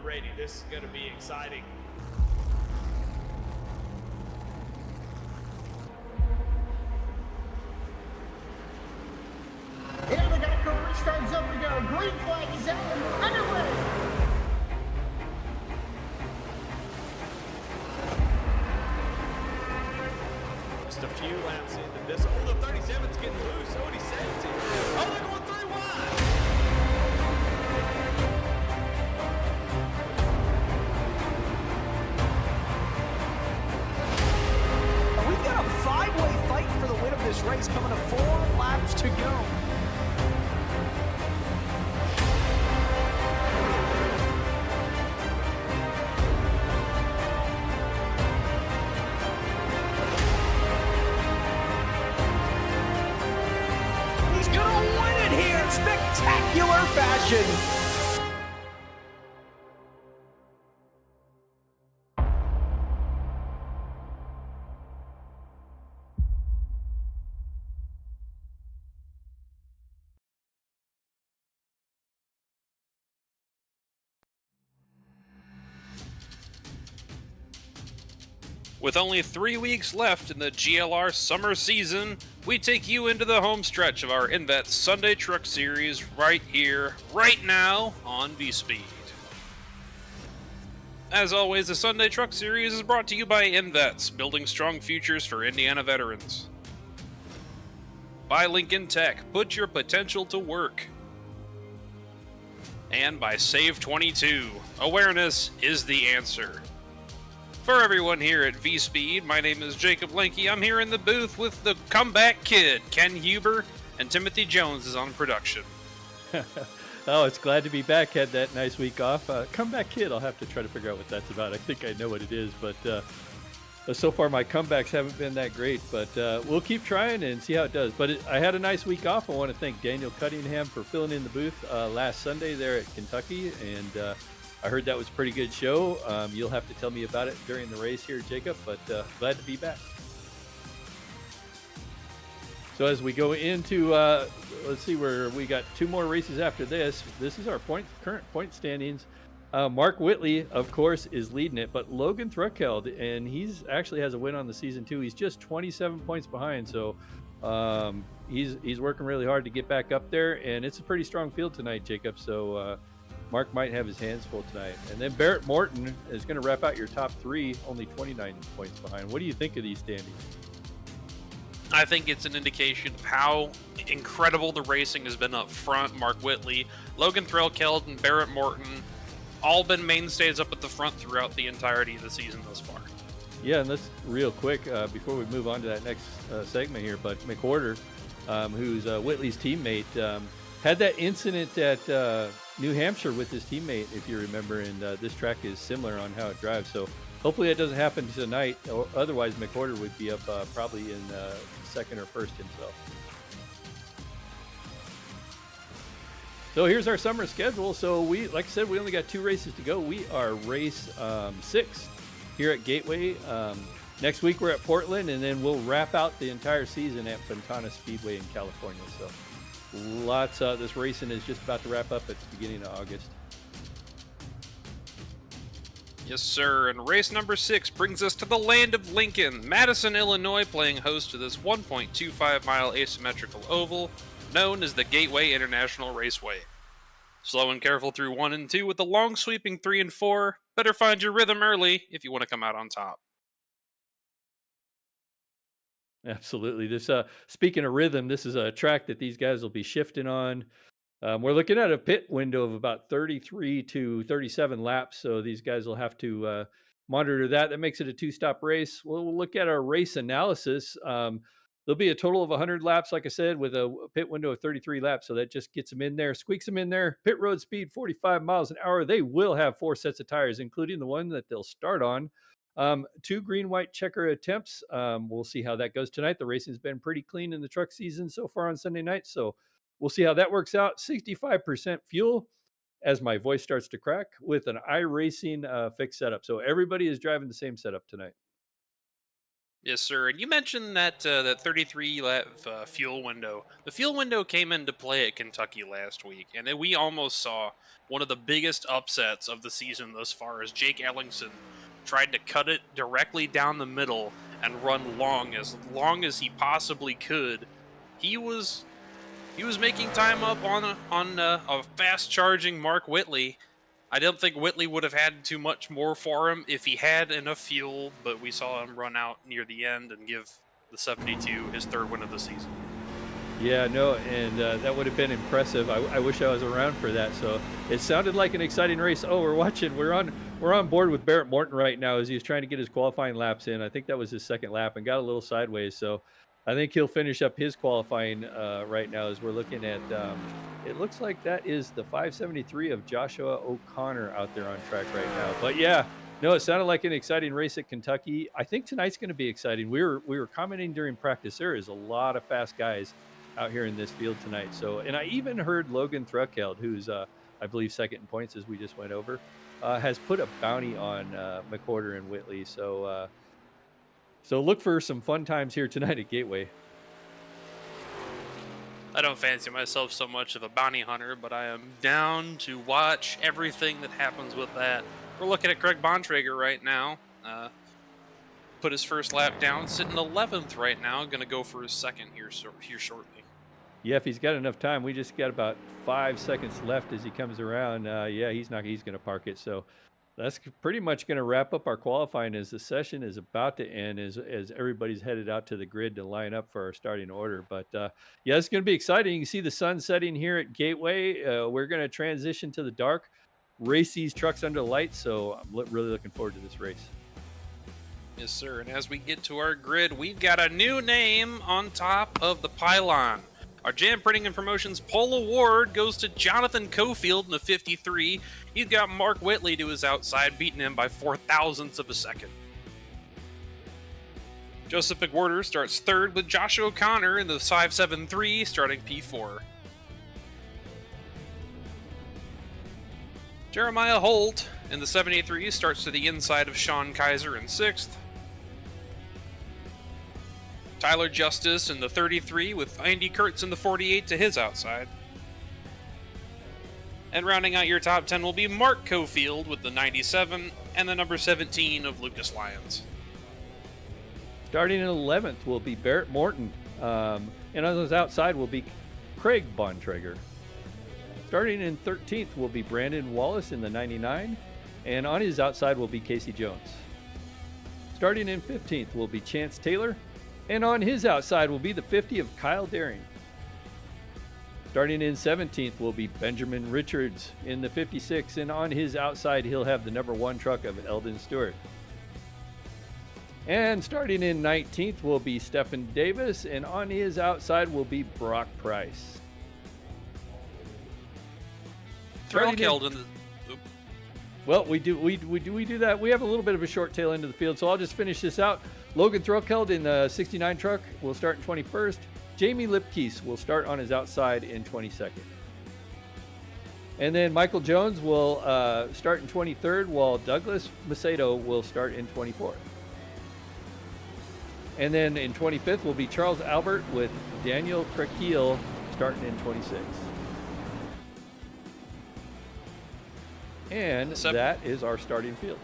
ready. This is going to be exciting. Here we go, car starts up we go. Green flag is out and we're underway. Just a few laps into this. Oh, the 37's getting loose. Oh, and he saves it. Oh, they're going 3 wide. We've got a 5-way fight for the win of this race coming to 4 laps to go. He's gonna win it here in spectacular fashion. With only 3 weeks left in the GLR summer season, we take you into the home stretch of our Invets Sunday Truck Series right here, right now on V-Speed. As always, the Sunday Truck Series is brought to you by Invets, building strong futures for Indiana veterans. By Lincoln Tech, put your potential to work. And by Save 22, awareness is the answer. For everyone here at V-Speed, my name is Jacob Lenke. I'm here in the booth with the comeback kid, Ken Huber, and Timothy Jones is on production. Oh, it's glad to be back. Had that nice week off. Comeback kid, I'll have to try to figure out what that's about. I think I know what it is, but so far my comebacks haven't been that great, but we'll keep trying and see how it does. But I had a nice week off. I want to thank Daniel Cunningham for filling in the booth last Sunday there at Kentucky, and I heard that was a pretty good show. You'll have to tell me about it during the race here, Jacob, but glad to be back. So as we go into, let's see, where we got 2 more races after this. This is our current point standings. Mark Whitley, of course, is leading it, but Logan Thruckeld, and he's actually has a win on the season too. He's just 27 points behind, so he's working really hard to get back up there, and it's a pretty strong field tonight, Jacob. So Mark might have his hands full tonight. And then Barrett Morton is going to wrap out your top 3, only 29 points behind. What do you think of these standings? I think it's an indication of how incredible the racing has been up front. Mark Whitley, Logan Thruckeld, and Barrett Morton all been mainstays up at the front throughout the entirety of the season thus far. Yeah, and let's real quick before we move on to that next segment here, but McWhorter, who's Whitley's teammate, had that incident at New Hampshire with his teammate, if you remember, and this track is similar on how it drives. So hopefully that doesn't happen tonight, or otherwise McWhorter would be up probably in second or first himself. So here's our summer schedule. So we, like I said, we only got 2 races to go. We are race 6 here at Gateway. Next week we're at Portland, and then we'll wrap out the entire season at Fontana Speedway in California. So lots of this racing is just about to wrap up at the beginning of August. Yes, sir. And race number 6 brings us to the land of Lincoln, Madison, Illinois, playing host to this 1.25-mile asymmetrical oval known as the Gateway International Raceway. Slow and careful through 1 and 2 with the long sweeping 3 and 4. Better find your rhythm early if you want to come out on top. Absolutely. This speaking of rhythm, this is a track that these guys will be shifting on. We're looking at a pit window of about 33 to 37 laps, so these guys will have to monitor that. That makes it a 2-stop race. We'll look at our race analysis. There'll be a total of 100 laps, like I said, with a pit window of 33 laps, so that just gets them in there, squeaks them in there. Pit road speed, 45 miles an hour. They will have 4 sets of tires, including the one that they'll start on. 2 green-white checker attempts. We'll see how that goes tonight. The racing's been pretty clean in the truck season so far on Sunday night, so we'll see how that works out. 65% fuel, as my voice starts to crack, with an iRacing fixed setup. So everybody is driving the same setup tonight. Yes, sir. And you mentioned that 33 lap fuel window. The fuel window came into play at Kentucky last week, and then we almost saw one of the biggest upsets of the season thus far as Jake Ellingson tried to cut it directly down the middle and run long as he possibly could. He was he was making time up on a fast charging Mark Whitley. I don't think Whitley would have had too much more for him if he had enough fuel, but we saw him run out near the end and give the 72 his third win of the season. Yeah, no, and that would have been impressive. I wish I was around for that. So it sounded like an exciting race. Oh, we're on board with Barrett Morton right now as he's trying to get his qualifying laps in. I think that was his second lap and got a little sideways. So I think he'll finish up his qualifying right now as we're looking at. It looks like that is the 573 of Joshua O'Connor out there on track right now. But yeah, no, it sounded like an exciting race at Kentucky. I think tonight's going to be exciting. We were commenting during practice. There is a lot of fast guys out here in this field tonight. So, and I even heard Logan Thruckeld, who's I believe second in points as we just went over, has put a bounty on McWhorter and Whitley. So, so look for some fun times here tonight at Gateway. I don't fancy myself so much of a bounty hunter, but I am down to watch everything that happens with that. We're looking at Craig Bontrager right now. Put his first lap down, sitting 11th right now. Going to go for his second here shortly. Yeah, if he's got enough time, we just got about 5 seconds left as he comes around. Yeah, he's going to park it. So that's pretty much going to wrap up our qualifying as the session is about to end as everybody's headed out to the grid to line up for our starting order. But yeah, it's going to be exciting. You can see the sun setting here at Gateway. We're going to transition to the dark, race these trucks under lights. So I'm really looking forward to this race. Yes, sir. And as we get to our grid, we've got a new name on top of the pylon. Our Jam Printing and Promotions Pole Award goes to Jonathan Cofield in the 53. He's got Mark Whitley to his outside, beating him by 0.04 of a second. Joseph McWhorter starts third with Josh O'Connor in the 573, starting P4. Jeremiah Holt in the 73 starts to the inside of Sean Kaiser in 6th. Tyler Justice in the 33 with Andy Kurtz in the 48 to his outside. And rounding out your top 10 will be Mark Cofield with the 97 and the number 17 of Lucas Lyons. Starting in 11th will be Barrett Morton. And on his outside will be Craig Bontrager. Starting in 13th will be Brandon Wallace in the 99. And on his outside will be Casey Jones. Starting in 15th will be Chance Taylor. And on his outside will be the 50 of Kyle Daring. Starting in 17th will be Benjamin Richards in the 56. And on his outside, he'll have the number 1 truck of Eldon Stewart. And starting in 19th will be Stephen Davis. And on his outside will be Brock Price. Thruckeld in the... Well, we do that. We have a little bit of a short tail end of the field, so I'll just finish this out. Logan Thruckeld in the 69 truck will start in 21st. Jamie Lipkeese will start on his outside in 22nd. And then Michael Jones will start in 23rd, while Douglas Macedo will start in 24th. And then in 25th will be Charles Albert with Daniel Krakeel starting in 26th. And that is our starting field.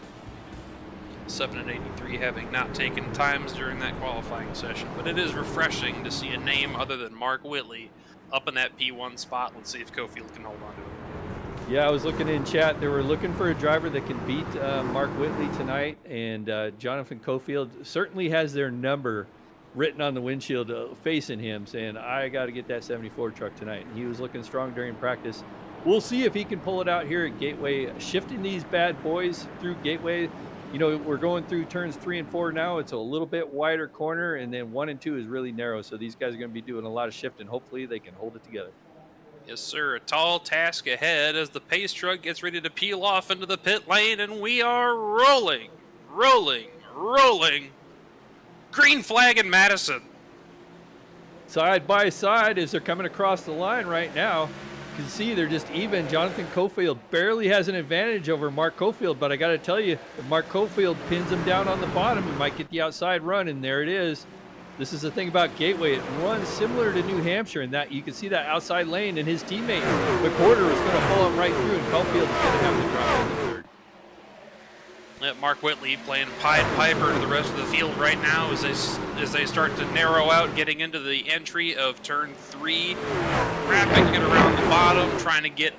7 and 83 having not taken times during that qualifying session, but it is refreshing to see a name other than Mark Whitley up in that P1 spot. Let's see if Cofield can hold on to it. Yeah, I was looking in chat. They were looking for a driver that can beat Mark Whitley tonight, and Jonathan Cofield certainly has their number written on the windshield facing him, saying, I got to get that 74 truck tonight. And he was looking strong during practice. We'll see if he can pull it out here at Gateway, shifting these bad boys through Gateway. You know, we're going through turns 3 and 4 now. It's a little bit wider corner, and then 1 and 2 is really narrow. So these guys are going to be doing a lot of shifting. Hopefully they can hold it together. Yes, sir. A tall task ahead as the pace truck gets ready to peel off into the pit lane, and we are rolling. Green flag in Madison. Side by side as they're coming across the line right now. can see they're just even. Jonathan Cofield barely has an advantage over Mark Cofield, but I got to tell you, if Mark Cofield pins him down on the bottom, he might get the outside run, and there it is. This is the thing about Gateway. It runs similar to New Hampshire in that you can see that outside lane, and his teammate, McWhorter, is going to pull him right through, and Cofield is going to have to drop in the third. Mark Whitley playing Pied Piper to the rest of the field right now as they start to narrow out, getting into the entry of turn 3, wrapping it around the bottom, trying to get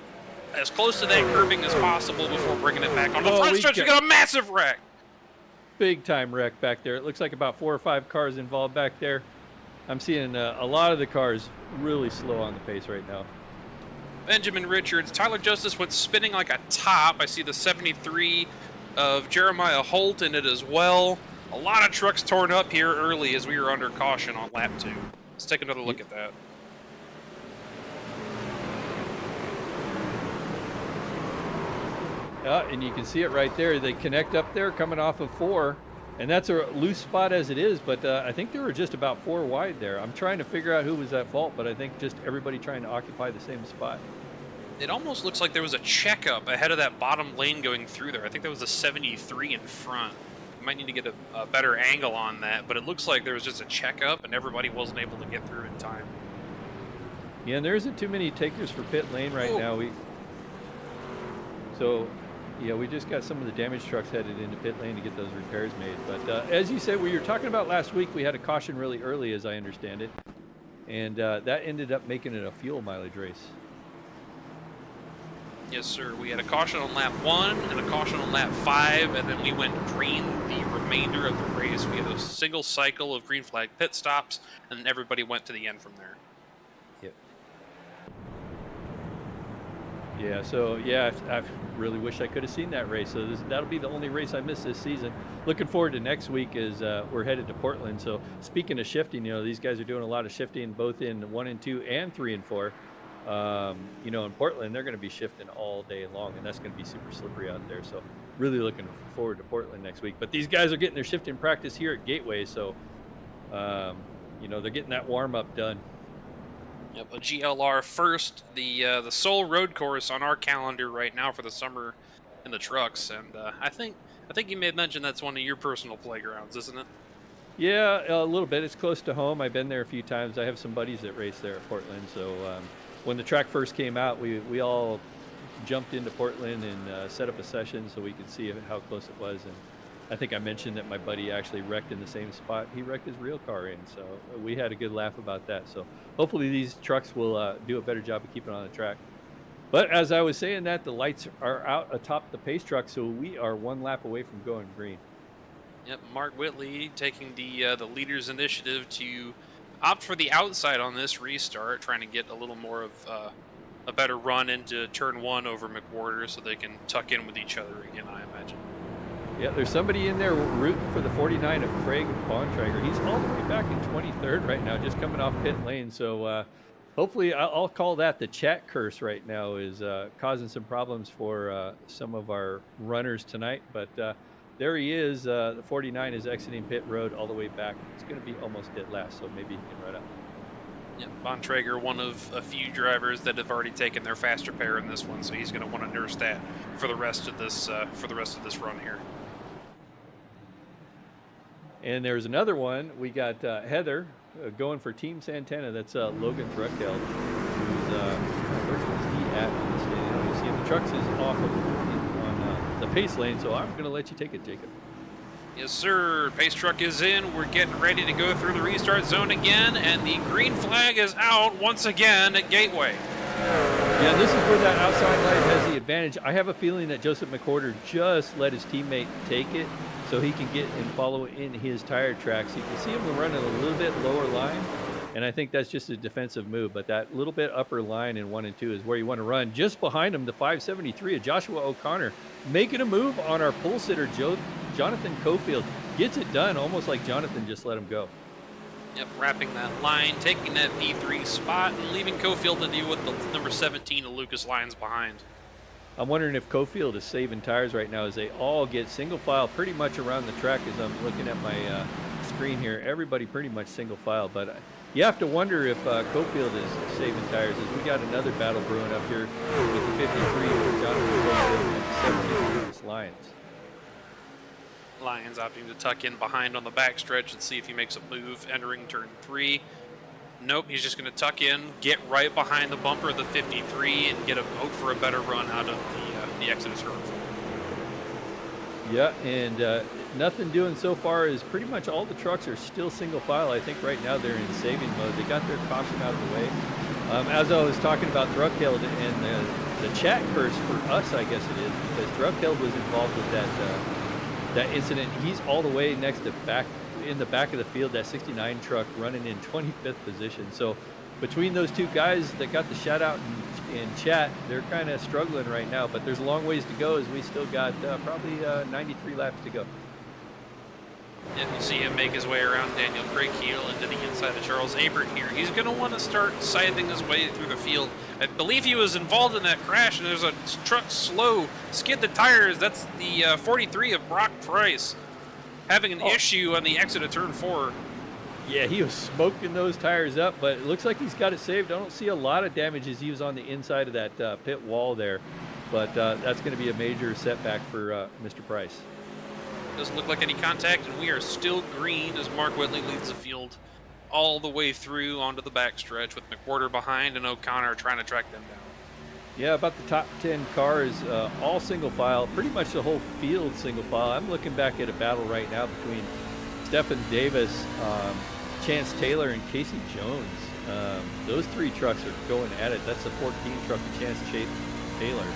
as close to that curbing as possible before bringing it back on the front stretch. We got a massive wreck. Big time wreck back there. It looks like about 4 or 5 cars involved back there. I'm seeing a lot of the cars really slow on the pace right now. Benjamin Richards, Tyler Justice went spinning like a top. I see the 73 of Jeremiah Holt in it as well. A lot of trucks torn up here early as we were under caution on lap 2. Let's take another look at that. And you can see it right there. They connect up there coming off of 4, and that's a loose spot as it is, but I think they were just about 4 wide there. I'm trying to figure out who was at fault, but I think just everybody trying to occupy the same spot. It almost looks like there was a checkup ahead of that bottom lane going through there. I think that was a 73 in front. You might need to get a better angle on that, but it looks like there was just a checkup and everybody wasn't able to get through in time. Yeah, and there isn't too many takers for pit lane right now. We just got some of the damaged trucks headed into pit lane to get those repairs made. But as you said, we were talking about last week, we had a caution really early, as I understand it, and that ended up making it a fuel mileage race. Yes, sir. We had a caution on lap 1 and a caution on lap 5, and then we went green the remainder of the race. We had a single cycle of green flag pit stops, and then everybody went to the end from there. Yep. Yeah, so yeah, I really wish I could have seen that race. So that'll be the only race I missed this season. Looking forward to next week as we're headed to Portland. So speaking of shifting, these guys are doing a lot of shifting both in 1 and 2 and 3 and 4. In Portland, they're going to be shifting all day long, and that's going to be super slippery out there. So really looking forward to Portland next week. But these guys are getting their shifting practice here at Gateway, so they're getting that warm-up done. Yep, a GLR first, the sole road course on our calendar right now for the summer in the trucks, and I think you may have mentioned that's one of your personal playgrounds, isn't it? Yeah, a little bit. It's close to home. I've been there a few times. I have some buddies that race there at Portland, so when the track first came out, we all jumped into Portland and set up a session so we could see how close it was. And I think I mentioned that my buddy actually wrecked in the same spot he wrecked his real car in, so we had a good laugh about that. So hopefully these trucks will do a better job of keeping on the track. But as I was saying that, the lights are out atop the pace truck, so we are 1 lap away from going green. Yep, Mark Whitley taking the leader's initiative to opt for the outside on this restart, trying to get a little more of a better run into turn 1 over McWhorter so they can tuck in with each other again, I imagine. Yeah, there's somebody in there rooting for the 49 of Craig Bontrager. He's all the way back in 23rd right now, just coming off pit lane. So hopefully, I'll call that the chat curse right now, is causing some problems for some of our runners tonight. But there he is. The 49 is exiting pit road all the way back. It's going to be almost dead last, so maybe he can run up. Yep, Bontrager, one of a few drivers that have already taken their fast repair in this one, so he's going to want to nurse that for the rest of this run here. And there's another one. We got Heather going for Team Santana. That's Logan Thruckell, who's where is he at on the stand? You see him. The trucks is off on the pace lane, so I'm going to let you take it, Jacob. Yes, sir. Pace truck is in. We're getting ready to go through the restart zone again, and the green flag is out once again at Gateway. Yeah, this is where that outside light has the advantage. I have a feeling that Joseph McWhorter just let his teammate take it so he can get and follow in his tire tracks. You can see him running a little bit lower line, and I think that's just a defensive move. But that little bit upper line in 1 and 2 is where you want to run. Just behind him, the 573 of Joshua O'Connor making a move on our pole sitter, Jonathan Cofield. Gets it done, almost like Jonathan just let him go. Yep, wrapping that line, taking that P3 spot, and leaving Cofield to deal with the number 17 of Lucas Lyons behind. I'm wondering if Cofield is saving tires right now as they all get single file pretty much around the track as I'm looking at my screen here. Everybody pretty much single file, but You have to wonder if Cofield is saving tires, as we got another battle brewing up here with the 53 for Jonathan Cofield and the 17 for Lions. Lions opting to tuck in behind on the backstretch and see if he makes a move entering turn 3. Nope, he's just going to tuck in, get right behind the bumper of the 53, and hope for a better run out of the exit of turn 4. Yeah, and nothing doing so far is pretty much all the trucks are still single file. I think right now they're in saving mode. They got their caution out of the way. As I was talking about Thrugtail and the chat curse for us, I guess it is, because Thrugtail was involved with that incident. He's all the way next to in the back of the field, that 69 truck running in 25th position. So between those two guys that got the shout out in chat, they're kind of struggling right now, but there's a long ways to go, as we still got probably 93 laps to go. And you see him make his way around Daniel Craighill into the inside of Charles Abert here. He's going to want to start scything his way through the field. I believe he was involved in that crash, and there's a truck slow, skid the tires. That's the 43 of Brock Price having an issue on the exit of turn 4. Yeah, he was smoking those tires up, but it looks like he's got it saved. I don't see a lot of damage as he was on the inside of that pit wall there, but that's going to be a major setback for Mr. Price. Doesn't look like any contact, and we are still green as Mark Whitley leads the field all the way through onto the backstretch with McWhorter behind and O'Connor trying to track them down. Yeah, about the top 10 cars, all single file, pretty much the whole field single file. I'm looking back at a battle right now between Stephen Davis, Chance Taylor, and Casey Jones. Those three trucks are going at it. That's the 14 truck of Chance Taylor.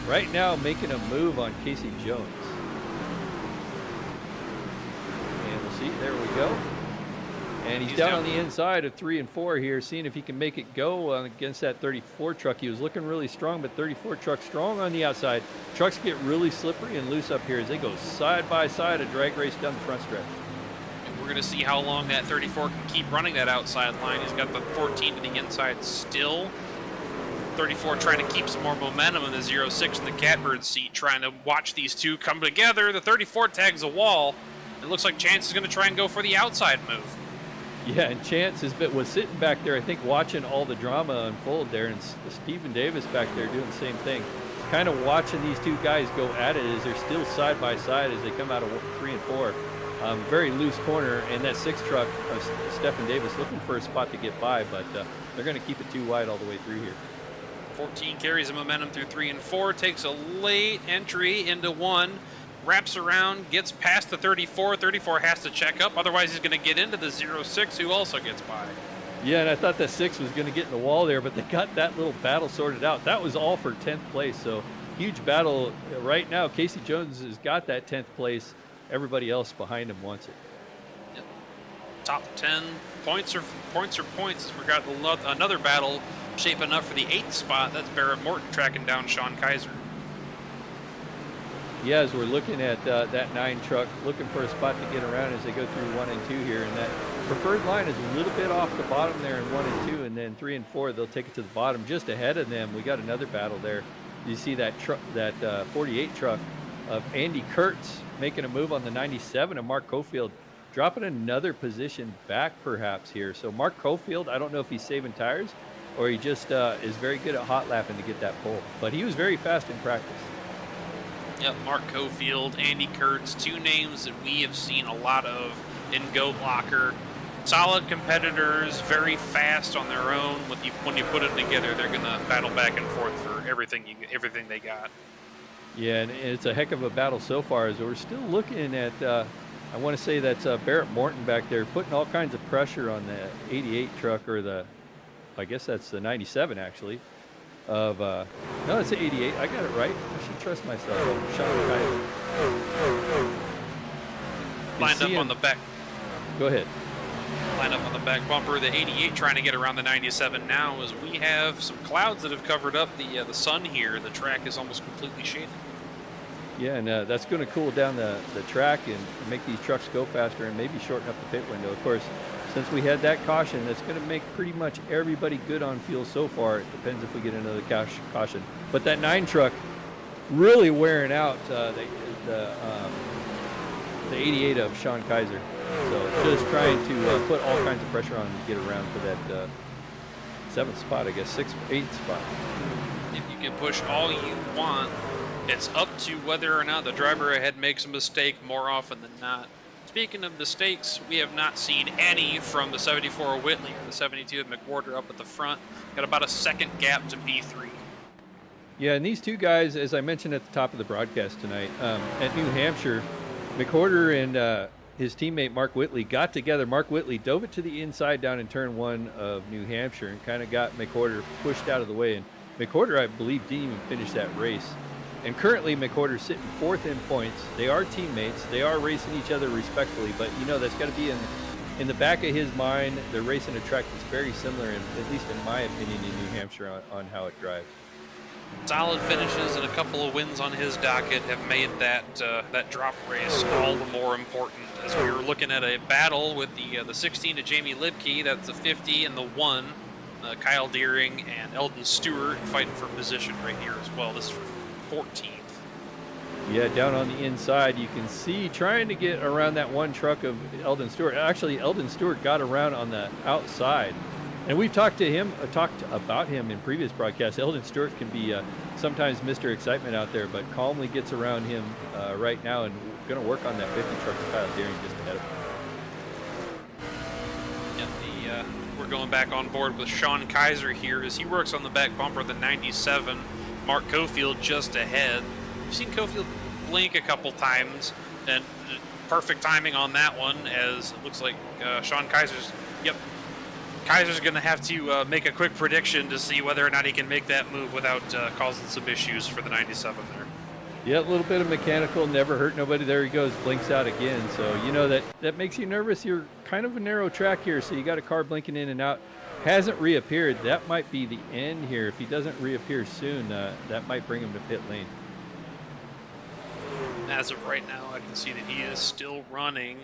Right now making a move on Casey Jones. And we'll see, there we go. And he's down on the inside of 3 and 4 here, seeing if he can make it go against that 34 truck. He was looking really strong, but 34 truck strong on the outside. Trucks get really slippery and loose up here as they go side by side, a drag race down the front stretch. And we're going to see how long that 34 can keep running that outside line. He's got the 14 to the inside still. 34 trying to keep some more momentum in the 06 in the catbird seat, trying to watch these two come together. The 34 tags a wall. It looks like Chance is going to try and go for the outside move. Yeah, and Chance was sitting back there, I think, watching all the drama unfold there, and Stephen Davis back there doing the same thing. Kind of watching these two guys go at it as they're still side by side as they come out of 3 and 4. Very loose corner, and that 6 truck of Stephen Davis looking for a spot to get by, but they're going to keep it too wide all the way through here. 14 carries the momentum through 3 and 4, takes a late entry into 1. Wraps around, gets past the 34. 34 has to check up, otherwise he's going to get into the 06, who also gets by. Yeah, and I thought that 6 was going to get in the wall there, but they got that little battle sorted out. That was all for 10th place, so huge battle. Right now, Casey Jones has got that 10th place. Everybody else behind him wants it. Yep. Top 10 points are points. We've got another battle shaping up for the 8th spot. That's Barrett Morton tracking down Sean Kaiser. Yeah, as we're looking at that 9 truck, looking for a spot to get around as they go through 1 and 2 here. And that preferred line is a little bit off the bottom there in 1 and 2, and then 3 and 4, they'll take it to the bottom just ahead of them. We got another battle there. You see that truck, that 48 truck of Andy Kurtz making a move on the 97 of Mark Cofield, dropping another position back perhaps here. So Mark Cofield, I don't know if he's saving tires or he just is very good at hot lapping to get that pole, but he was very fast in practice. Yep, Mark Cofield, Andy Kurtz, 2 names that we have seen a lot of in Goat Locker. Solid competitors, very fast on their own. When you put them together, they're going to battle back and forth for everything they got. Yeah, and it's a heck of a battle so far as we're still looking at, I want to say that's Barrett Morton back there, putting all kinds of pressure on the 88 truck, or I guess that's the 97 actually. No, it's the 88. I got it right. I should trust myself. Sean Kaiser. Lined up on the back. Go ahead. Line up on the back bumper. The 88 trying to get around the 97 now, as we have some clouds that have covered up the sun here. The track is almost completely shaded. Yeah, and that's going to cool down the track and make these trucks go faster and maybe shorten up the pit window. Of course, since we had that caution, that's going to make pretty much everybody good on fuel so far. It depends if we get another caution. But that 9 truck really wearing out. The the 88 of Sean Kaiser. So just trying to put all kinds of pressure on him to get around for that 7th spot, I guess, 6th, 8th spot. If you can push all you want, it's up to whether or not the driver ahead makes a mistake more often than not. Speaking of mistakes, we have not seen any from the 74 of Whitley or the 72 of McWhorter up at the front. Got about a second gap to P3. Yeah, and these two guys, as I mentioned at the top of the broadcast tonight, at New Hampshire, McWhorter and his teammate Mark Whitley got together. Mark Whitley dove it to the inside down in turn 1 of New Hampshire and kind of got McWhorter pushed out of the way. And McWhorter, I believe, didn't even finish that race. And currently, McWhorter's sitting 4th in points. They are teammates. They are racing each other respectfully, but that's got to be in the back of his mind. They're racing a track that's very similar, at least in my opinion, in New Hampshire on how it drives. Solid finishes and a couple of wins on his docket have made that drop race all the more important. As we were looking at a battle with the 16 to Jamie Libke, that's the 50, and the 1, Kyle Deering and Eldon Stewart fighting for position right here as well. This is for 14th. Yeah, down on the inside, you can see trying to get around that 1 truck of Eldon Stewart. Actually, Eldon Stewart got around on the outside. And we've talked about him in previous broadcasts. Eldon Stewart can be sometimes Mr. Excitement out there, but calmly gets around him right now, and we're going to work on that 50 truck with Kyle Deering just ahead of him. Yeah, we're going back on board with Sean Kaiser here as he works on the back bumper of the 97. Mark Cofield just ahead. You've seen Cofield blink a couple times, and perfect timing on that one as it looks like Sean Kaiser's, Kaiser's going to have to make a quick prediction to see whether or not he can make that move without causing some issues for the 97 there. Yeah, a little bit of mechanical, never hurt nobody. There he goes, blinks out again. So, that makes you nervous. You're kind of a narrow track here, so you got a car blinking in and out. Hasn't reappeared. That might be the end here. If he doesn't reappear soon, that might bring him to pit lane. As of right now, I can see that he is still running.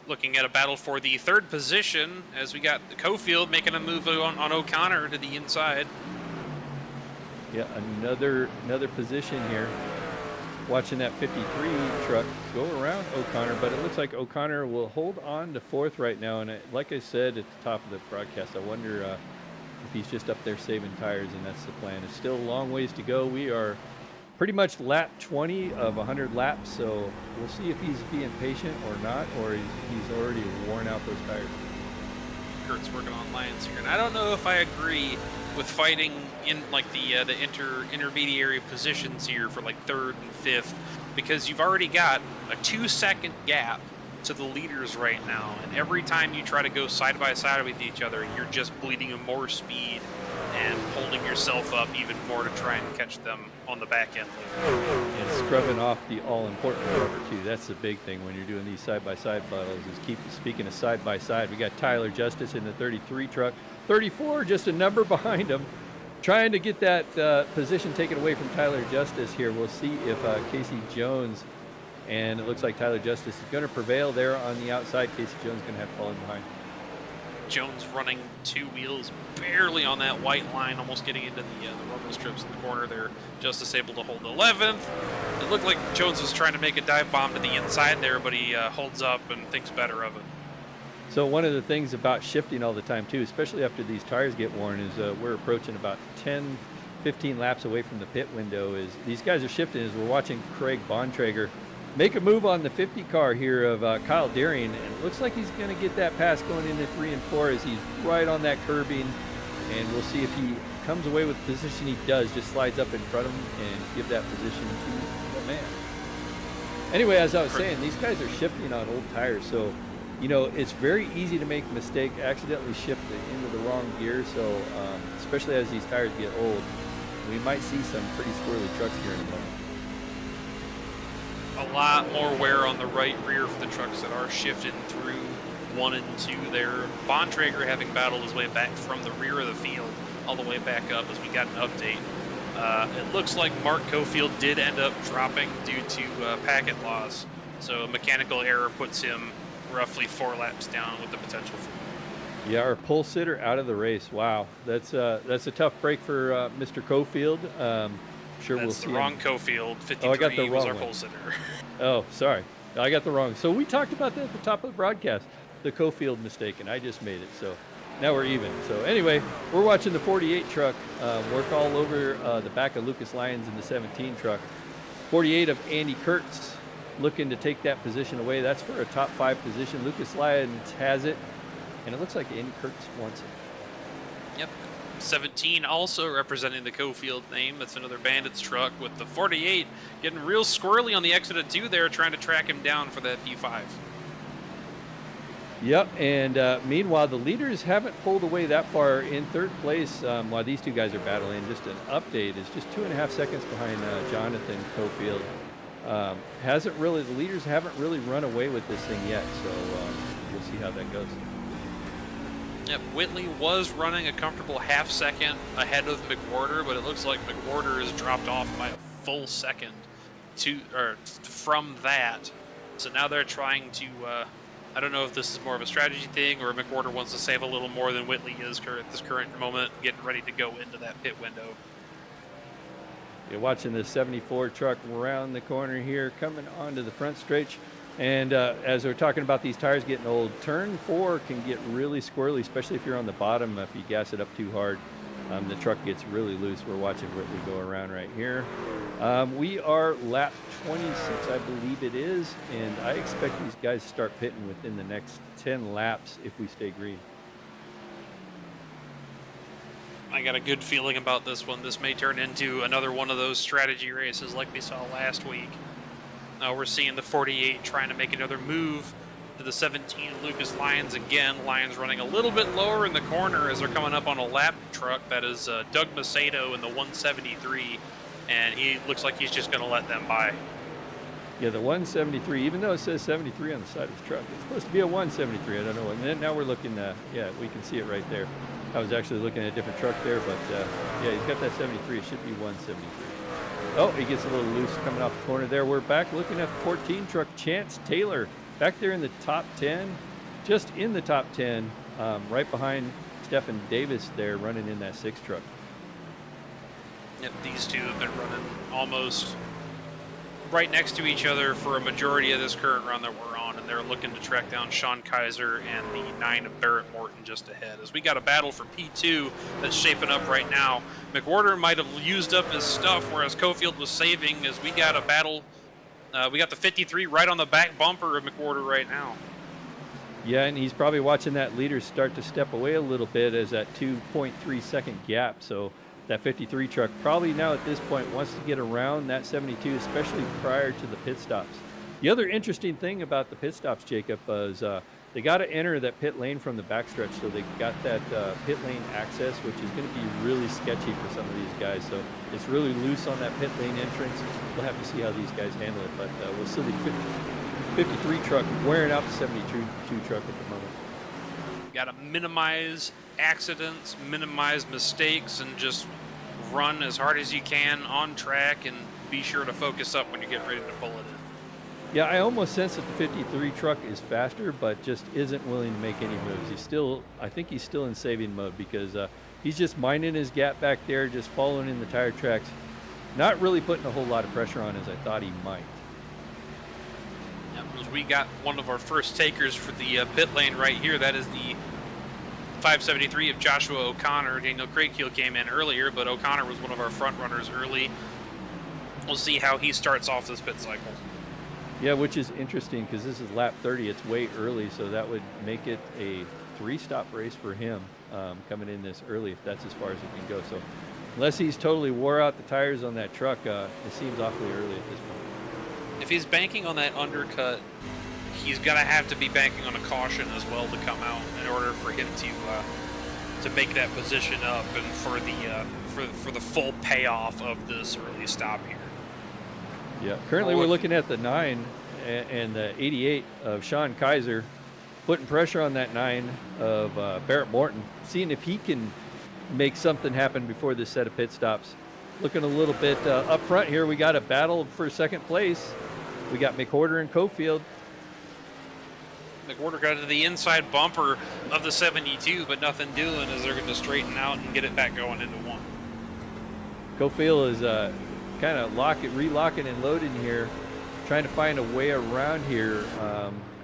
Looking at a battle for the 3rd position as we got Cofield making a move on O'Connor to the inside. Yeah, another position here. Watching that 53 truck go around O'Connor, but it looks like O'Connor will hold on to 4th right now. And like I said at the top of the broadcast, I wonder if he's just up there saving tires, and that's the plan. It's still a long ways to go. We are pretty much lap 20 of 100 laps, so we'll see if he's being patient or not, or he's already worn out those tires. Kurt's working on lines here, and I don't know if I agree with fighting in like the intermediary positions here for like 3rd and 5th, because you've already got a 2-second gap to the leaders right now, and every time you try to go side by side with each other, you're just bleeding more speed and holding yourself up even more to try and catch them on the back end. And scrubbing off the all-important rubber, too. That's the big thing when you're doing these side-by-side battles, is speaking of side-by-side. We got Tyler Justice in the 33 truck. 34, just a number behind him. Trying to get that position taken away from Tyler Justice here. We'll see if Casey Jones, and it looks like Tyler Justice is going to prevail there on the outside. Casey Jones is going to have to fall in behind. Jones running 2 wheels barely on that white line, almost getting into the rubber strips in the corner there. Justice able to hold 11th. It looked like Jones was trying to make a dive bomb to the inside there, but he holds up and thinks better of it. So one of the things about shifting all the time too, especially after these tires get worn, is we're approaching about 10, 15 laps away from the pit window. Is these guys are shifting as we're watching Craig Bontrager make a move on the 50 car here of Kyle Deering, and it looks like he's going to get that pass going into 3 and 4 as he's right on that curbing, and we'll see if he comes away with the position. He does, just slides up in front of him and give that position to the man. Anyway, as I was saying, these guys are shifting on old tires, so it's very easy to make a mistake, accidentally shift into the wrong gear. So especially as these tires get old, we might see some pretty squirrely trucks here in a moment. A lot more wear on the right rear for the trucks that are shifted through 1 and 2 there. Bontrager having battled his way back from the rear of the field all the way back up as we got an update. It looks like Mark Cofield did end up dropping due to packet loss. So a mechanical error puts him roughly 4 laps down with the potential for. Yeah, our pole sitter out of the race. Wow, that's a tough break for Mr. Cofield. sure we'll That's see the him. wrong Cofield. 53 Oh, I got the was wrong our one. pole sitter. Oh, sorry. I got the wrong. So we talked about that at the top of the broadcast, the Cofield mistake, and I just made it. So now we're even. So anyway, we're watching the 48 truck work all over the back of Lucas Lyons in the 17 truck. 48 of Andy Kurtz looking to take that position away. That's for a top 5 position. Lucas Lyons has it, and it looks like Andy Kurtz wants it. Yep. 17 also representing the Cofield name. That's another Bandits truck with the 48 getting real squirrely on the exit of 2 there, trying to track him down for that P5. Yep, and meanwhile, the leaders haven't pulled away that far in 3rd place while these two guys are battling. Just an update is just 2.5 seconds behind Jonathan Cofield. The leaders haven't really run away with this thing yet, so we'll see how that goes. Yep, Whitley was running a comfortable half second ahead of McWhorter, but it looks like McWhorter has dropped off by a full second from that. So now they're trying to, I don't know if this is more of a strategy thing or McWhorter wants to save a little more than Whitley is at this current moment, getting ready to go into that pit window. You're watching the 74 truck around the corner here, coming onto the front stretch. And as we're talking about these tires getting old, turn 4 can get really squirrely, especially if you're on the bottom. If you gas it up too hard, the truck gets really loose. We're watching Whitley go around right here. We are lap 26, I believe it is, and I expect these guys to start pitting within the next 10 laps if we stay green. I got a good feeling about this one. This may turn into another one of those strategy races like we saw last week. We're seeing the 48 trying to make another move to the 17 Lucas Lyons again. Lyons running a little bit lower in the corner as they're coming up on a lap truck. That is Doug Macedo in the 173, and he looks like he's just going to let them by. Yeah, the 173, even though it says 73 on the side of his truck, it's supposed to be a 173. I don't know. And then now we're looking, yeah, we can see it right there. I was actually looking at a different truck there, but yeah, he's got that 73. It should be 173. Oh, he gets a little loose coming off the corner there. We're back looking at the 14 truck, Chance Taylor, back there in the top 10, just in the top 10, right behind Stephen Davis there, running in that 6 truck. Yep, these two have been running almost right next to each other for a majority of this current run that we're on, and they're looking to track down Sean Kaiser and the 9 of Barrett Morton just ahead. As we got a battle for P2 that's shaping up right now. McWhorter might have used up his stuff, whereas Cofield was saving, as we got a battle. We got the 53 right on the back bumper of McWhorter right now. Yeah, and he's probably watching that leader start to step away a little bit as that 2.3 second gap. So that 53 truck probably now at this point wants to get around that 72, especially prior to the pit stops. The other interesting thing about the pit stops, Jacob, is they got to enter that pit lane from the backstretch. So they got that pit lane access, which is going to be really sketchy for some of these guys. So it's really loose on that pit lane entrance. We'll have to see how these guys handle it. But we'll see the 53 truck wearing out the 72 truck at the moment. Got to minimize accidents, minimize mistakes, and just run as hard as you can on track and be sure to focus up when you get ready to pull it in. Yeah, I almost sense that the 53 truck is faster, but just isn't willing to make any moves. I think he's still in saving mode because he's just minding his gap back there, just following in the tire tracks, not really putting a whole lot of pressure on as I thought he might. Yep, we got one of our first takers for the pit lane right here. That is the 573 of Joshua O'Connor. Daniel Craigkeel came in earlier, but O'Connor was one of our front runners early. We'll see how he starts off this pit cycle. Yeah, which is interesting because this is lap 30. It's way early, so that would make it a 3-stop race for him coming in this early, if that's as far as it can go. So unless he's totally wore out the tires on that truck, it seems awfully early at this point. If he's banking on that undercut, he's going to have to be banking on a caution as well to come out in order for him to make that position up and for the full payoff of this early stop here. Yeah, currently we're looking at the 9 and the 88 of Sean Kaiser, putting pressure on that 9 of Barrett Morton, seeing if he can make something happen before this set of pit stops. Looking a little bit up front here, we got a battle for second place. We got McWhorter and Cofield. McWhorter got to the inside bumper of the 72, but nothing doing as they're going to straighten out and get it back going into 1. Cofield is kind of relocking and loading here, trying to find a way around here.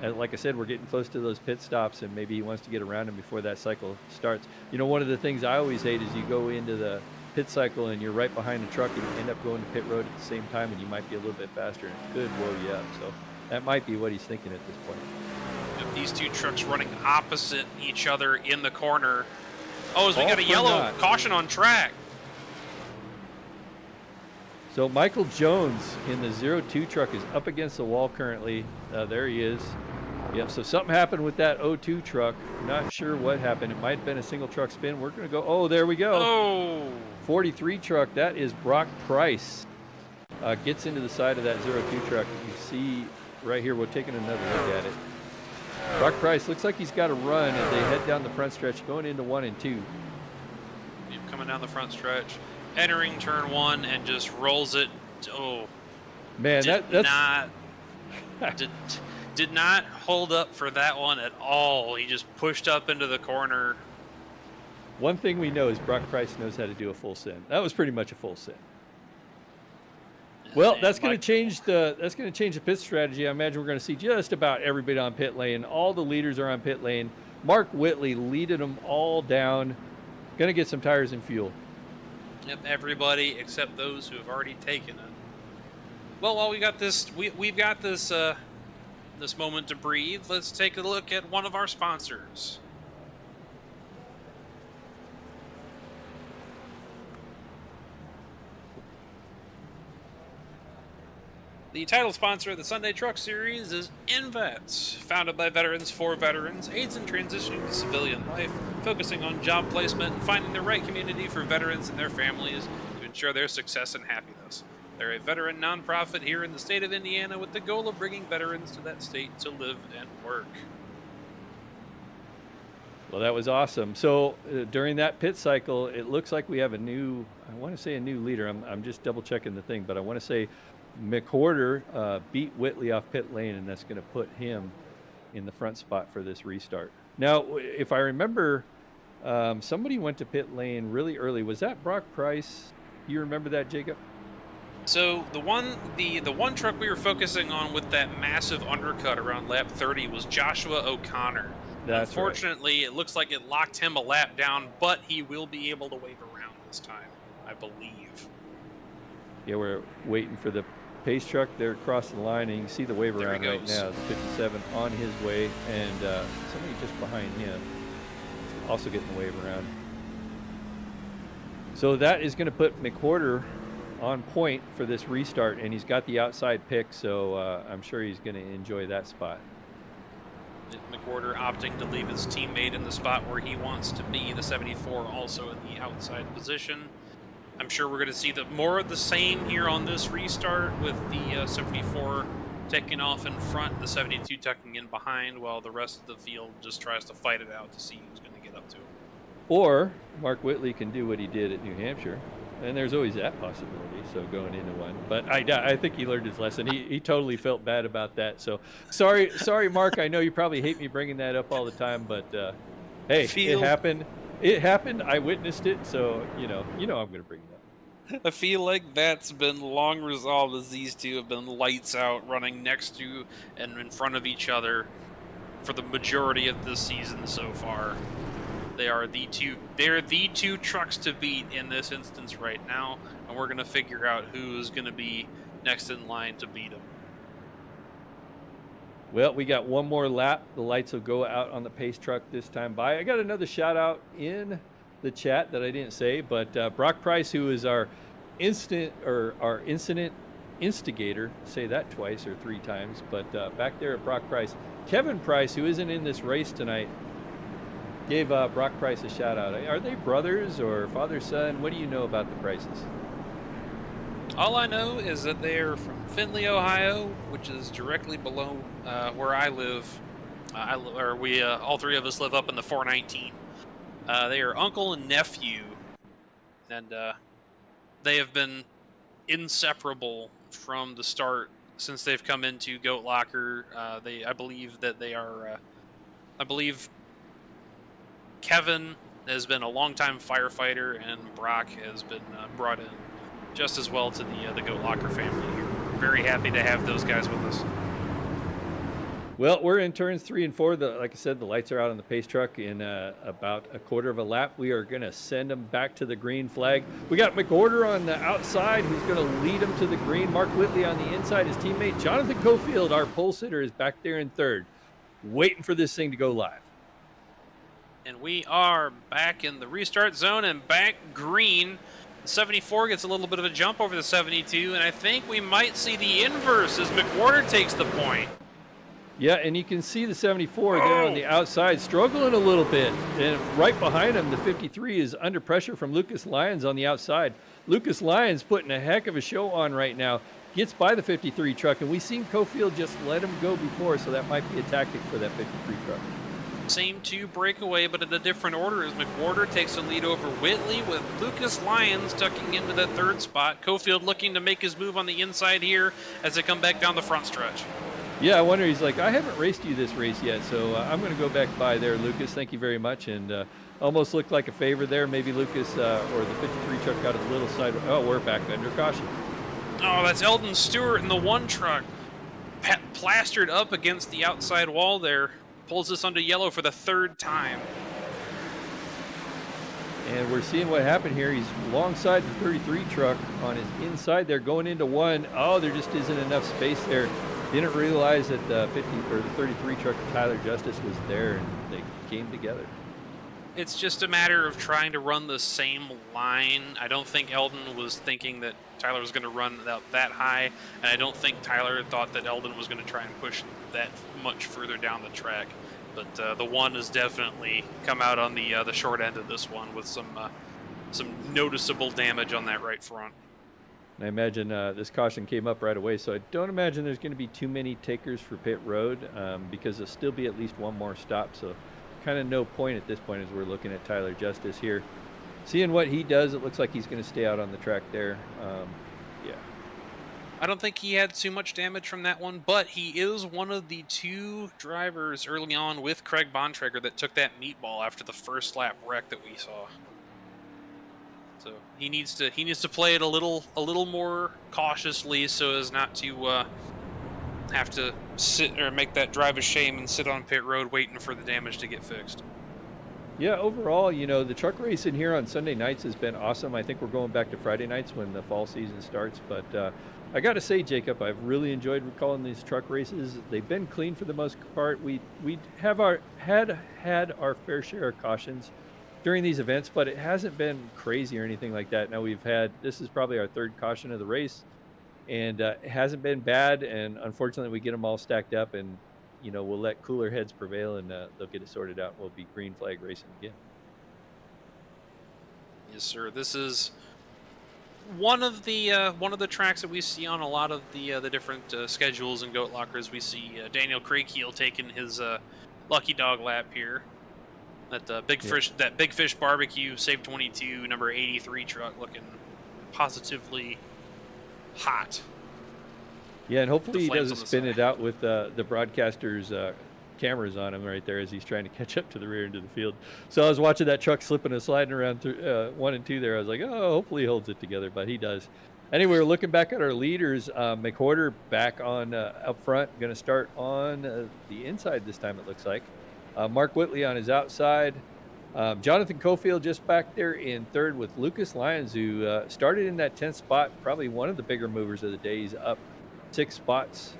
And like I said, we're getting close to those pit stops, and maybe he wants to get around them before that cycle starts. You know, one of the things I always hate is you go into the pit cycle and you're right behind the truck and you end up going to pit road at the same time, and you might be a little bit faster, and it could blow you up. So that might be what he's thinking at this point. If these two trucks running opposite each other in the corner. Oh, as we All got a for yellow naught. caution on track. So Michael Jones in the 02 truck is up against the wall currently. There he is. Yep, so something happened with that 02 truck. Not sure what happened. It might have been a single truck spin. We're going to go. Oh, there we go. Oh. 43 truck. That is Brock Price. Gets into the side of that 02 truck. You see right here, we're taking another look at it. Brock Price looks like he's got a run as they head down the front stretch going into 1 and 2. Yep, coming down the front stretch. Entering turn 1 and just rolls it. Oh. Man, that's... Did not hold up for that one at all. He just pushed up into the corner. One thing we know is Brock Price knows how to do a full send. That was pretty much a full send. Well, that's going to change the pit strategy. I imagine we're going to see just about everybody on pit lane. All the leaders are on pit lane. Mark Whitley leading them all down. Going to get some tires and fuel. Yep, everybody except those who have already taken it. Well, while we got this, we've got this this moment to breathe. Let's take a look at one of our sponsors. The title sponsor of the Sunday Truck Series is Invets. Founded by veterans for veterans, aids in transitioning to civilian life, focusing on job placement and finding the right community for veterans and their families to ensure their success and happiness. They're a veteran nonprofit here in the state of Indiana with the goal of bringing veterans to that state to live and work. Well, that was awesome. So during that pit cycle, it looks like we have a new, I want to say a new leader. I'm just double checking the thing, but I want to say McWhorter beat Whitley off pit lane, and that's going to put him in the front spot for this restart. Now, if I remember, somebody went to pit lane really early. Was that Brock Price? You remember that, Jacob? So the one truck we were focusing on with that massive undercut around lap 30 was Joshua O'Connor. That's Unfortunately, It looks like it locked him a lap down, but he will be able to wave around this time, I believe. Yeah, we're waiting for the pace truck. They're across the line, and you can see the wave There he around right goes. now. The 57 on his way, and somebody just behind him also getting the wave around. So that is going to put McWhorter on point for this restart, and he's got the outside pick, so I'm sure he's going to enjoy that spot. McWhorter opting to leave his teammate in the spot where he wants to be, the 74 also in the outside position. I'm sure we're going to see more of the same here on this restart, with the 74 taking off in front, the 72 tucking in behind, while the rest of the field just tries to fight it out to see who's going to get up to him. Or Mark Whitley can do what he did at New Hampshire, and there's always that possibility, so going into one. But I think he learned his lesson. He totally felt bad about that. So sorry, Mark. I know you probably hate me bringing that up all the time, but hey, it happened. It happened. I witnessed it, so you know I'm going to bring it up. I feel like that's been long resolved, as these two have been lights out, running next to and in front of each other for the majority of this season so far. They're the two trucks to beat in this instance right now, and we're going to figure out who's going to be next in line to beat them. Well, we got one more lap. The lights will go out on the pace truck this time by. I got another shout out in the chat that I didn't say, but Brock Price, who is our incident instigator, say that twice or three times, but back there at Brock Price, Kevin Price, who isn't in this race tonight, gave Brock Price a shout out. Are they brothers or father son? What do you know about the Prices? All I know is that they're from Findlay, Ohio, which is directly below where I live. All three of us live up in the 419. They are uncle and nephew, and they have been inseparable from the start since they've come into Goat Locker. I believe Kevin has been a longtime firefighter, and Brock has been brought in just as well to the Goat Locker family here. Very happy to have those guys with us. Well, we're in turns 3 and 4. Like I said, the lights are out on the pace truck in about a quarter of a lap. We are going to send them back to the green flag. We got McOrder on the outside who's going to lead them to the green. Mark Whitley on the inside. His teammate Jonathan Cofield, our pole sitter, is back there in third, waiting for this thing to go live. And we are back in the restart zone and back green. The 74 gets a little bit of a jump over the 72, and I think we might see the inverse as McWhorter takes the point. Yeah, and you can see the 74 there on the outside struggling a little bit. And right behind him, the 53 is under pressure from Lucas Lyons on the outside. Lucas Lyons putting a heck of a show on right now. Gets by the 53 truck, and we've seen Cofield just let him go before, so that might be a tactic for that 53 truck. Same two breakaway, but in a different order as McWhorter takes the lead over Whitley with Lucas Lyons tucking into that third spot. Cofield looking to make his move on the inside here as they come back down the front stretch. Yeah, I wonder, he's like, I haven't raced you this race yet, so I'm going to go back by there, Lucas. Thank you very much. And almost looked like a favor there. Maybe Lucas or the 53 truck got a little side. Oh, we're back under caution. Oh, that's Eldon Stewart in the one truck. Plastered up against the outside wall there. Pulls this onto yellow for the third time. And we're seeing what happened here. He's alongside the 33 truck on his inside there going into one. Oh, there just isn't enough space there. Didn't realize that the 33 truck of Tyler Justice was there, and they came together. It's just a matter of trying to run the same line. I don't think Eldon was thinking that Tyler was going to run that high, and I don't think Tyler thought that Eldon was going to try and push that much further down the track. But the one has definitely come out on the short end of this one with some noticeable damage on that right front. I imagine this caution came up right away, so I don't imagine there's going to be too many takers for pit road because there'll still be at least one more stop. So kind of no point at this point as we're looking at Tyler Justice here. Seeing what he does, it looks like he's going to stay out on the track there. Yeah. I don't think he had too much damage from that one, but he is one of the two drivers early on with Craig Bontrager that took that meatball after the first lap wreck that we saw. So he needs to play it a little more cautiously so as not to have to sit or make that drive of shame and sit on pit road waiting for the damage to get fixed. Yeah, overall, you know, the truck racing here on Sunday nights has been awesome. I think we're going back to Friday nights when the fall season starts. But I got to say, Jacob, I've really enjoyed recalling these truck races. They've been clean for the most part. We have had our fair share of cautions during these events, but it hasn't been crazy or anything like that. Now this is probably our third caution of the race, and it hasn't been bad. And unfortunately, we get them all stacked up, and you know, we'll let cooler heads prevail, and they'll get it sorted out. We'll be green flag racing again. Yes, sir. This is one of the tracks that we see on a lot of the different schedules and goat lockers. We see Daniel Craighill taking his lucky dog lap here. That big fish barbecue Save 22 number 83 truck looking positively hot. Yeah, and hopefully he doesn't spin it out with the broadcaster's cameras on him right there as he's trying to catch up to the rear end of the field. So I was watching that truck slipping and sliding around through 1 and 2 there. I was like, oh, hopefully he holds it together, but he does. Anyway, we're looking back at our leaders. McWhorter back on up front, going to start on the inside this time, it looks like. Mark Whitley on his outside. Jonathan Cofield just back there in third with Lucas Lyons, who started in that 10th spot, probably one of the bigger movers of the day. He's up 6 spots.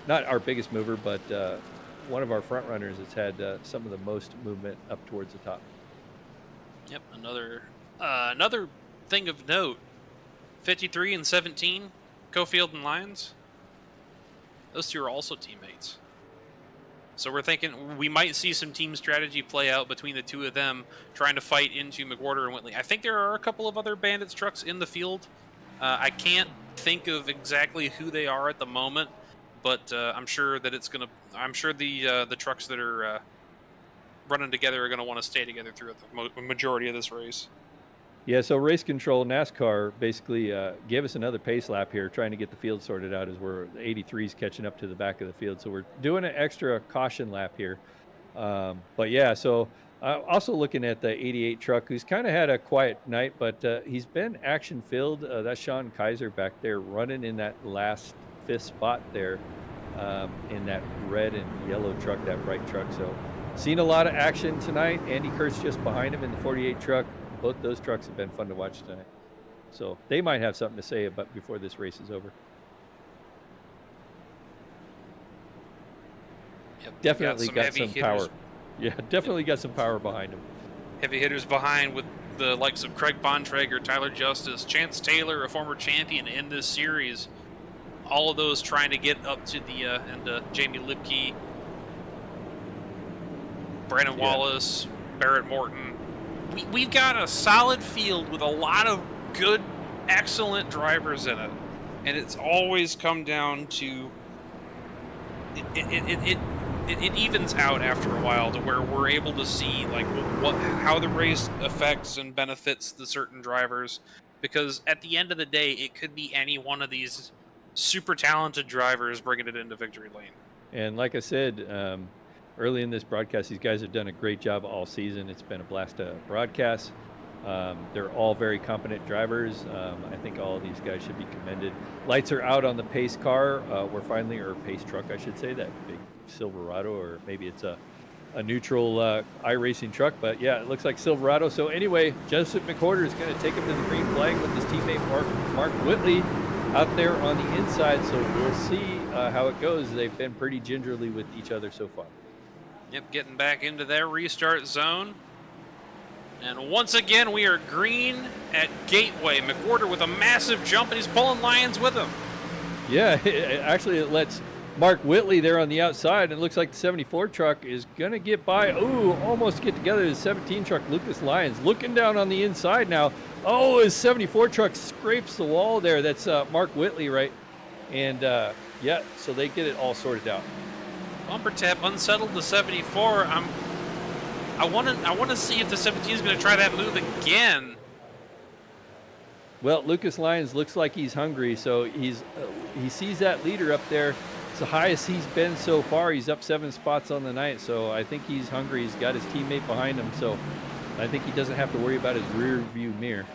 Not our biggest mover, but one of our front runners that's had some of the most movement up towards the top. Yep, another thing of note, 53 and 17, Cofield and Lyons, those two are also teammates. So we're thinking we might see some team strategy play out between the two of them trying to fight into McWhorter and Whitley. I think there are a couple of other Bandits trucks in the field. I can't think of exactly who they are at the moment, but I'm sure that the trucks that are running together are going to want to stay together throughout the majority of this race. Yeah, so race control, NASCAR basically gave us another pace lap here, trying to get the field sorted out as the 83's catching up to the back of the field. So we're doing an extra caution lap here. But yeah, so also looking at the 88 truck, who's kind of had a quiet night, but he's been action filled. That's Sean Kaiser back there running in that last fifth spot there, in that red and yellow truck, that bright truck. So seen a lot of action tonight. Andy Kurt's just behind him in the 48 truck. Both those trucks have been fun to watch tonight. So they might have something to say about before this race is over. Yep, Definitely got some hitters. power. Yeah, definitely got some power behind him. Heavy hitters behind with the likes of Craig Bontrager, Tyler Justice, Chance Taylor, a former champion in this series. All of those trying to get up to the and Jamie Lipke, Brandon Wallace, Barrett Morton. We've got a solid field with a lot of good, excellent drivers in it, and it's always come down to it evens out after a while to where we're able to see like how the race affects and benefits the certain drivers, because at the end of the day it could be any one of these super talented drivers bringing it into victory lane. And like I said early in this broadcast, these guys have done a great job all season. It's been a blast to broadcast. They're all very competent drivers. I think all of these guys should be commended. Lights are out on the pace car. We're finally, or pace truck, I should say, that big Silverado, or maybe it's a neutral iRacing truck. But yeah, it looks like Silverado. So anyway, Joseph McWhorter is going to take him to the green flag with his teammate Mark Whitley out there on the inside. So we'll see how it goes. They've been pretty gingerly with each other so far. Yep, getting back into their restart zone. And once again, we are green at Gateway. McWhorter with a massive jump, and he's pulling Lyons with him. Yeah, actually it lets Mark Whitley there on the outside, and it looks like the 74 truck is going to get by. Ooh, almost get together. The 17 truck, Lucas Lyons, looking down on the inside now. Oh, his 74 truck scrapes the wall there. That's Mark Whitley, right? And, yeah, so they get it all sorted out. Bumper tap unsettled the 74. I want to see if the 17 is going to try that move again. Well, Lucas Lyons looks like he's hungry, so he sees that leader up there. It's the highest he's been so far. He's up 7 spots on the night, so I think he's hungry. He's got his teammate behind him, so I think he doesn't have to worry about his rear view mirror.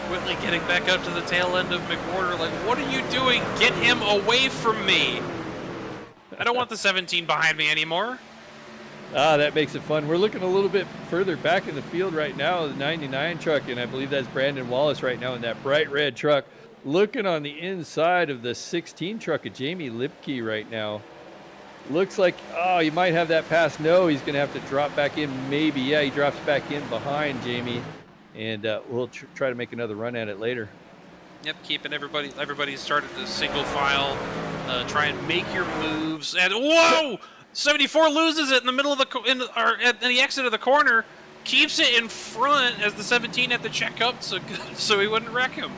Whitley getting back up to the tail end of McWhorter, like, what are you doing? Get him away from me. I don't want the 17 behind me anymore. That makes it fun. We're looking a little bit further back in the field right now, the 99 truck, and I believe that's Brandon Wallace right now in that bright red truck. Looking on the inside of the 16 truck of Jamie Lipke right now. Looks like, oh, he might have that pass. No, he's going to have to drop back in maybe. Yeah, he drops back in behind Jamie, and we'll try to make another run at it later. Yep, keeping everybody started to single file, try and make your moves, and whoa! 74 loses it in the middle of at the exit of the corner, keeps it in front as the 17 had to check up so he wouldn't wreck him.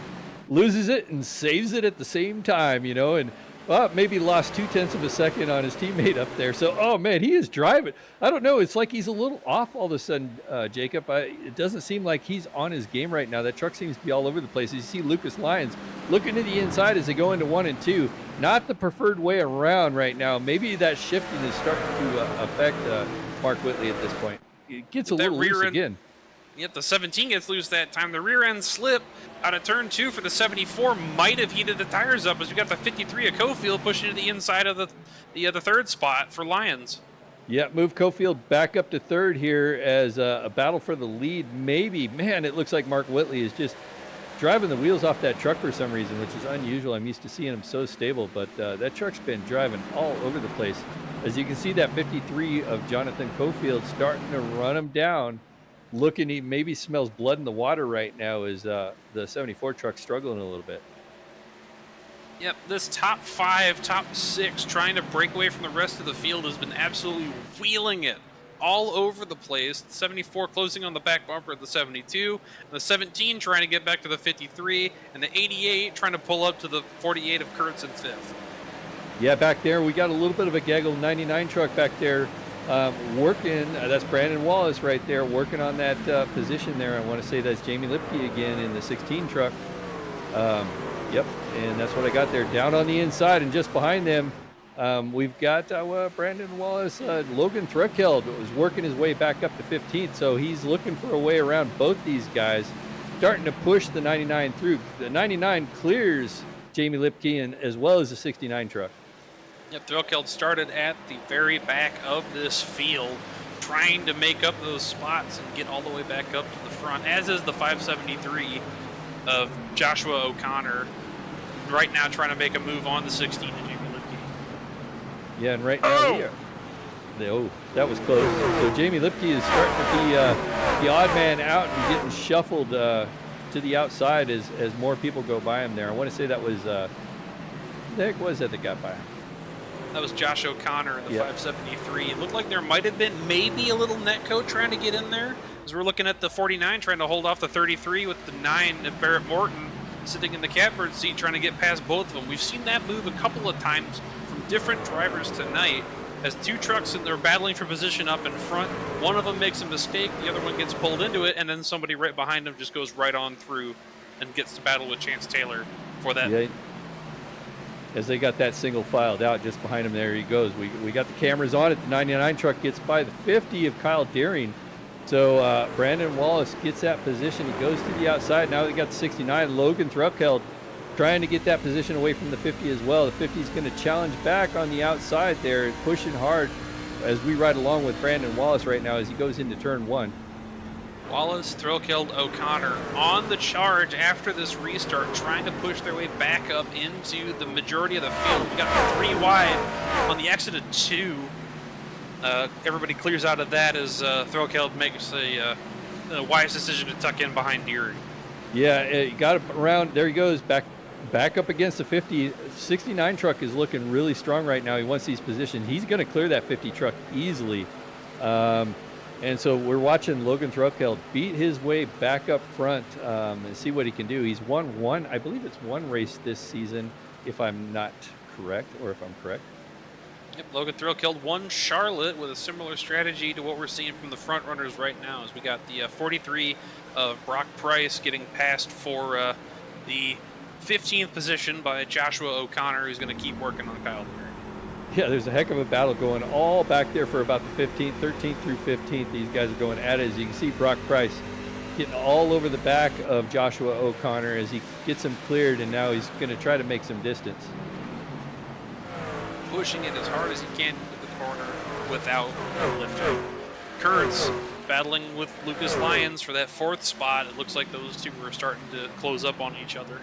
Loses it and saves it at the same time, and maybe lost 0.2 of a second on his teammate up there. So, oh man, he is driving. I don't know. It's like he's a little off all of a sudden, Jacob. It doesn't seem like he's on his game right now. That truck seems to be all over the place. You see Lucas Lyons looking to the inside as they go into 1 and 2. Not the preferred way around right now. Maybe that shifting is starting to affect Mark Whitley at this point. It gets a little loose again. Yep, the 17 gets loose that time. The rear end slip out of turn 2 for the 74 might have heated the tires up as we got the 53 of Cofield pushing to the inside of the third spot for Lyons. Yeah, move Cofield back up to third here as a battle for the lead. Maybe, man, it looks like Mark Whitley is just driving the wheels off that truck for some reason, which is unusual. I'm used to seeing him so stable, but that truck's been driving all over the place. As you can see, that 53 of Jonathan Cofield starting to run him down. Looking, he maybe smells blood in the water right now as the 74 truck struggling a little bit. Yep, this top 5, top 6 trying to break away from the rest of the field has been absolutely wheeling it all over the place. The 74 closing on the back bumper of the 72, and the 17 trying to get back to the 53, and the 88 trying to pull up to the 48 of Kurtz in 5th. Yeah, back there we got a little bit of a gaggle. 99 truck back there. Working, that's Brandon Wallace right there working on that position there. I want to say that's Jamie Lipke again in the 16 truck. Yep, and that's what I got there. Down on the inside and just behind them, We've got Brandon Wallace. Logan Thruckeld was working his way back up to 15th, so he's looking for a way around both these guys, starting to push the 99 through. The 99 clears Jamie Lipke as well as the 69 truck. Yep, Thruckeld started at the very back of this field, trying to make up those spots and get all the way back up to the front, as is the 573 of Joshua O'Connor. Right now trying to make a move on the 16 to Jamie Lipke. Yeah, and right now that was close. So Jamie Lipke is starting to be the odd man out and getting shuffled to the outside as more people go by him there. I want to say that was who the heck was that got by him? That was Josh O'Connor in the 573. It looked like there might have been maybe a little netco trying to get in there, as we're looking at the 49 trying to hold off the 33 with the 9 of Barrett Morton sitting in the catbird seat trying to get past both of them. We've seen that move a couple of times from different drivers tonight, as two trucks and they're battling for position up in front. One of them makes a mistake, the other one gets pulled into it, and then somebody right behind them just goes right on through and gets to battle with Chance Taylor for that. Yeah. As they got that single filed out just behind him, there he goes. We got the cameras on it. The 99 truck gets by the 50 of Kyle Deering. So Brandon Wallace gets that position. He goes to the outside. Now they got the 69. Logan Thruckeld trying to get that position away from the 50 as well. The 50 is going to challenge back on the outside there, pushing hard as we ride along with Brandon Wallace right now as he goes into turn 1. Wallace, Thruckeld, O'Connor on the charge after this restart, trying to push their way back up into the majority of the field. We got 3 wide on the exit of 2. Everybody clears out of that as Thruckeld makes a wise decision to tuck in behind Deering. Yeah, he got around. There he goes, back up against the 50. 69 truck is looking really strong right now. He wants these positions. He's going to clear that 50 truck easily. And so we're watching Logan Thruckeld beat his way back up front and see what he can do. He's won one, I believe it's one race this season, if I'm not correct, or if I'm correct. Yep, Logan Thruckeld won Charlotte with a similar strategy to what we're seeing from the front runners right now, as we got the 43 of Brock Price getting passed for the 15th position by Joshua O'Connor, who's going to keep working on Kyle Deering. Yeah, there's a heck of a battle going all back there for about the 15th, 13th through 15th. These guys are going at it. As you can see, Brock Price getting all over the back of Joshua O'Connor as he gets him cleared, and now he's going to try to make some distance. Pushing it as hard as he can into the corner without a lifter. Kurtz battling with Lucas Lyons for that 4th spot. It looks like those two are starting to close up on each other.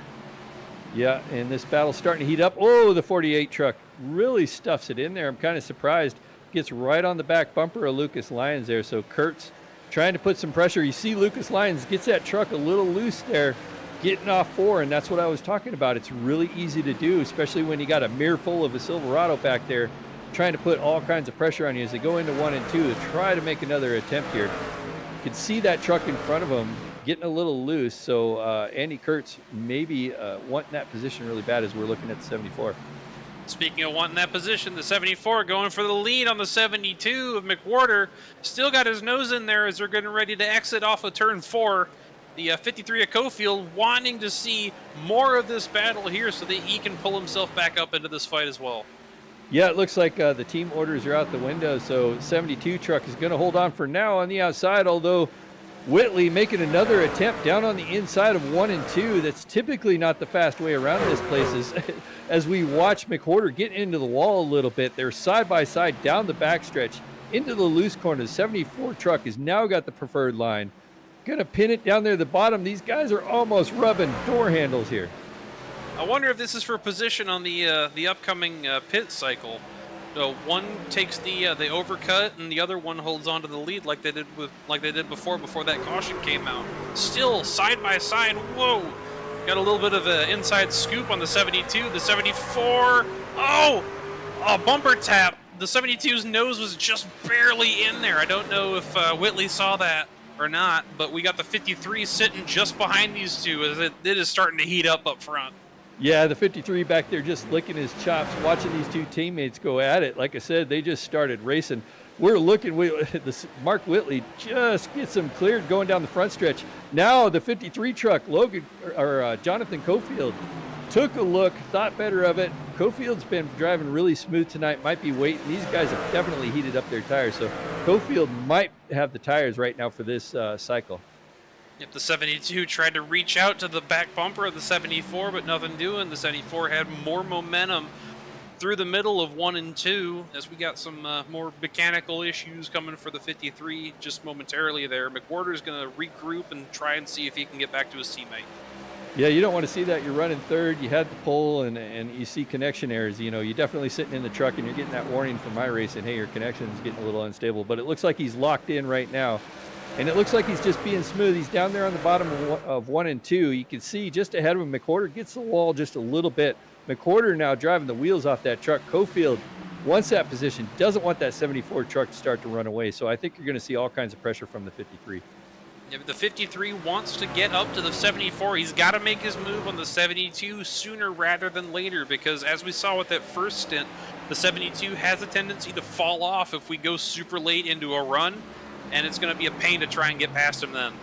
Yeah, and this battle's starting to heat up. Oh, the 48 truck really stuffs it in there. I'm kind of surprised. Gets right on the back bumper of Lucas Lyons there. So Kurtz trying to put some pressure. You see Lucas Lyons gets that truck a little loose there, getting off 4, and that's what I was talking about. It's really easy to do, especially when you got a mirror full of a Silverado back there, trying to put all kinds of pressure on you as they go into 1 and 2 to try to make another attempt here. You can see that truck in front of him getting a little loose, so Andy Kurtz maybe wanting that position really bad as we're looking at the 74. Speaking of wanting that position, the 74 going for the lead on the 72 of McWhorter. Still got his nose in there as they're getting ready to exit off of turn 4. The 53 of Cofield wanting to see more of this battle here so that he can pull himself back up into this fight as well. Yeah, it looks like the team orders are out the window, so 72 truck is going to hold on for now on the outside, although Whitley making another attempt down on the inside of 1 and 2. That's typically not the fast way around this place. As we watch McWhorter get into the wall a little bit, they're side by side down the backstretch into the loose corner. The 74 truck has now got the preferred line. Gonna pin it down there at the bottom. These guys are almost rubbing door handles here. I wonder if this is for position on the upcoming pit cycle. So one takes the overcut, and the other one holds on to the lead like they did before that caution came out. Still side by side. Whoa! Got a little bit of an inside scoop on the 72. The 74. Oh! A bumper tap. The 72's nose was just barely in there. I don't know if Whitley saw that or not, but we got the 53 sitting just behind these two as it is starting to heat up front. Yeah, the 53 back there just licking his chops, watching these two teammates go at it. Like I said, they just started racing. We're looking, Mark Whitley just gets him cleared going down the front stretch. Now the 53 truck, Jonathan Cofield, took a look, thought better of it. Cofield's been driving really smooth tonight, might be waiting. These guys have definitely heated up their tires, so Cofield might have the tires right now for this cycle. Yep, the 72 tried to reach out to the back bumper of the 74, but nothing doing. The 74 had more momentum through the middle of 1 and 2 as we got some more mechanical issues coming for the 53 just momentarily there. McWhorter's going to regroup and try and see if he can get back to his teammate. Yeah, you don't want to see that. You're running third, you had the pole, and you see connection errors. You know, you're definitely sitting in the truck and you're getting that warning from my race and, hey, your connection's getting a little unstable. But it looks like he's locked in right now. And it looks like he's just being smooth. He's down there on the bottom of 1 and 2. You can see just ahead of him, McWhorter gets the wall just a little bit. McWhorter now driving the wheels off that truck. Cofield wants that position, doesn't want that 74 truck to start to run away. So I think you're going to see all kinds of pressure from the 53. Yeah, but the 53 wants to get up to the 74. He's got to make his move on the 72 sooner rather than later, because as we saw with that first stint, the 72 has a tendency to fall off if we go super late into a run, and it's going to be a pain to try and get past him then.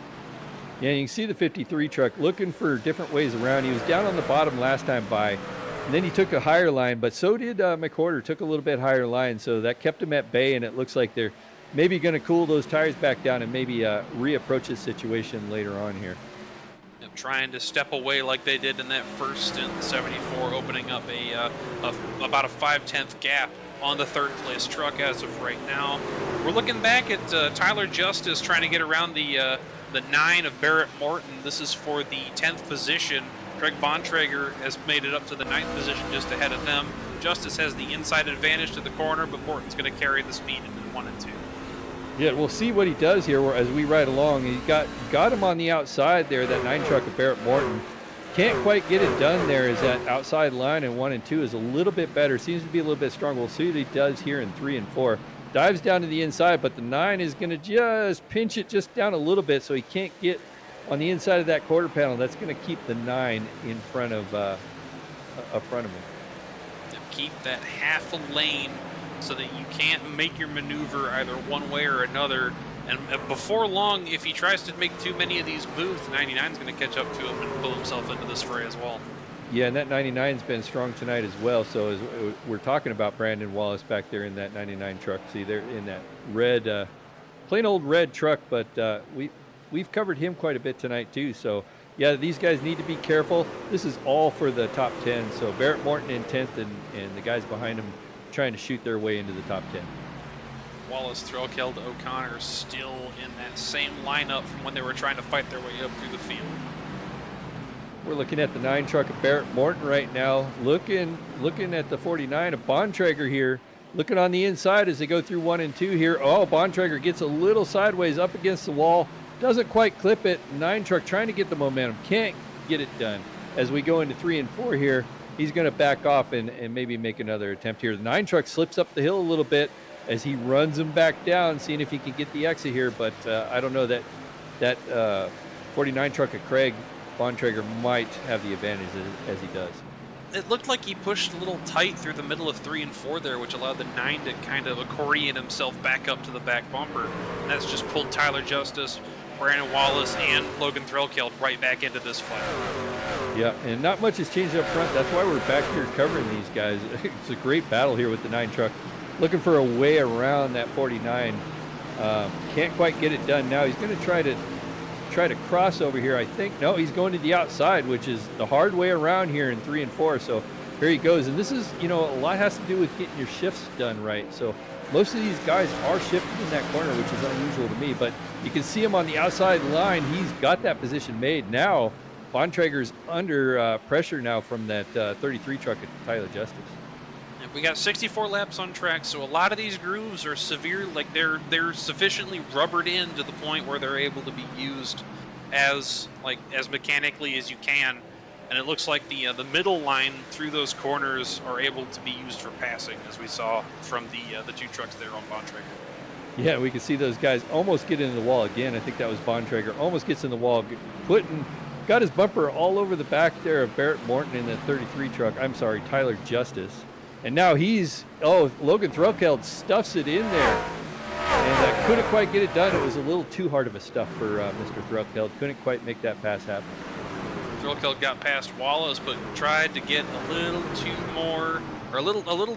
Yeah, you can see the 53 truck looking for different ways around. He was down on the bottom last time by, and then he took a higher line, but so did McWhorter, took a little bit higher line, so that kept him at bay, and it looks like they're maybe going to cool those tires back down and maybe reapproach this situation later on here. Yep, trying to step away like they did in that first stint, the 74 opening up about a 5/10 gap on the third place truck as of right now. We're looking back at Tyler Justice trying to get around the 9 of Barrett Morton. This is for the 10th position. Greg Bontrager has made it up to the 9th position just ahead of them. Justice has the inside advantage to the corner, but Morton's going to carry the speed into 1 and 2. Yeah, we'll see what he does here as we ride along. He got him on the outside there, that 9 truck of Barrett Morton. Can't quite get it done there as that outside line in 1 and 2 is a little bit better. Seems to be a little bit stronger. We'll see what he does here in 3 and 4. Dives down to the inside, but the 9 is going to just pinch it just down a little bit so he can't get on the inside of that quarter panel. That's going to keep the 9 in front of him. Keep that half a lane so that you can't make your maneuver either one way or another. And before long, if he tries to make too many of these moves, the 99 is going to catch up to him and pull himself into this fray as well. Yeah, and that 99's been strong tonight as well. So as we're talking about Brandon Wallace back there in that 99 truck. See, they're in that red, plain old red truck, but we've covered him quite a bit tonight too. So yeah, these guys need to be careful. This is all for the top 10. So Barrett Morton in 10th and the guys behind him trying to shoot their way into the top 10. Wallace, Threlkeld, O'Connor still in that same lineup from when they were trying to fight their way up through the field. We're looking at the 9 truck of Barrett Morton right now. Looking at the 49 of Bontrager here. Looking on the inside as they go through 1 and 2 here. Oh, Bontrager gets a little sideways up against the wall. Doesn't quite clip it. 9 truck trying to get the momentum. Can't get it done. As we go into 3 and 4 here, he's going to back off and maybe make another attempt here. The 9 truck slips up the hill a little bit as he runs him back down, seeing if he can get the exit here. But I don't know that 49 truck of Craig Bontrager might have the advantage as he does. It looked like he pushed a little tight through the middle of 3 and 4 there, which allowed the 9 to kind of accordion himself back up to the back bumper. And that's just pulled Tyler Justice, Brandon Wallace, and Logan Threlkeld right back into this fight. Yeah, and not much has changed up front. That's why we're back here covering these guys. It's a great battle here with the 9 truck. Looking for a way around that 49. Can't quite get it done now. He's going to try to cross over here, I think. No, he's going to the outside, which is the hard way around here in 3 and 4. So here he goes. And this is, a lot has to do with getting your shifts done right. So most of these guys are shifted in that corner, which is unusual to me. But you can see him on the outside line. He's got that position made. Now, Bontrager's under pressure now from that 33 truck at Tyler Justice. We got 64 laps on track, so a lot of these grooves are severe, like they're sufficiently rubbered in to the point where they're able to be used as mechanically as you can. And it looks like the middle line through those corners are able to be used for passing, as we saw from the 2 trucks there on Bontrager. Yeah, we can see those guys almost get into the wall again. I think that was Bontrager. Almost gets in the wall, got his bumper all over the back there of Barrett Morton in the 33 truck. I'm sorry, Tyler Justice. And now Logan Threlkeld stuffs it in there. And couldn't quite get it done. It was a little too hard of a stuff for Mr. Threlkeld. Couldn't quite make that pass happen. Thrillkill got past Wallace, but tried to get a little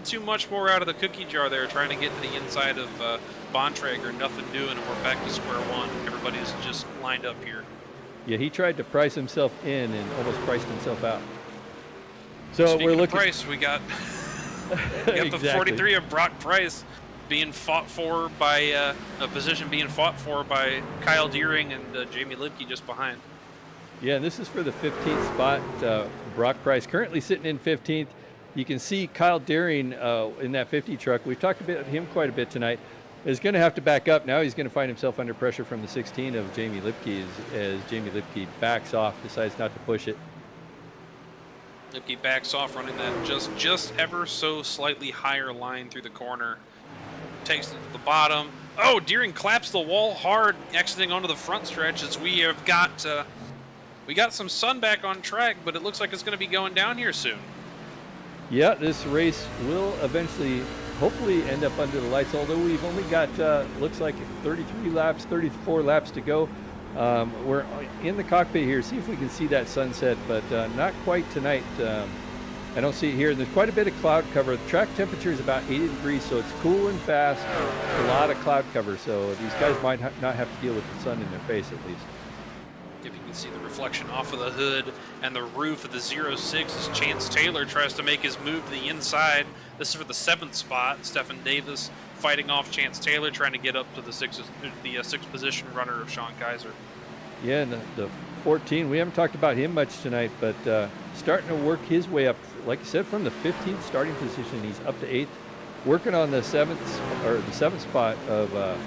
too much more out of the cookie jar there, trying to get to the inside of Bontrager. Nothing doing, and we're back to square one. Everybody's just lined up here. Yeah, he tried to price himself in and almost priced himself out. So Speaking we're of looking. Price, we got the Exactly. 43 of Brock Price being fought for by a position being fought for by Kyle Deering and Jamie Lipke just behind. Yeah, and this is for the 15th spot. Brock Price currently sitting in 15th. You can see Kyle Deering in that 50 truck. We've talked about him quite a bit tonight. Is going to have to back up. Now he's going to find himself under pressure from the 16 of Jamie Lipke as Jamie Lipke backs off, decides not to push it. Lipke backs off, running that just ever so slightly higher line through the corner. Takes it to the bottom. Oh, Deering claps the wall hard, exiting onto the front stretch as we have got some sun back on track, but it looks like it's going to be going down here soon. Yeah, this race will eventually, hopefully, end up under the lights, although we've only got, looks like 34 laps to go. We're in the cockpit here, see if we can see that sunset, but not quite tonight. I don't see it here. There's quite a bit of cloud cover. The track temperature is about 80 degrees, so it's cool and fast. A lot of cloud cover, so these guys might not have to deal with the sun in their face at least. If you can see the reflection off of the hood and the roof of the 06 as Chance Taylor tries to make his move to the inside. This is for the 7th spot. Stephen Davis fighting off Chance Taylor, trying to get up to the sixth position runner of Sean Kaiser. Yeah, and the 14, we haven't talked about him much tonight, but starting to work his way up. Like I said, from the 15th starting position, he's up to 8th. Working on the 7th spot of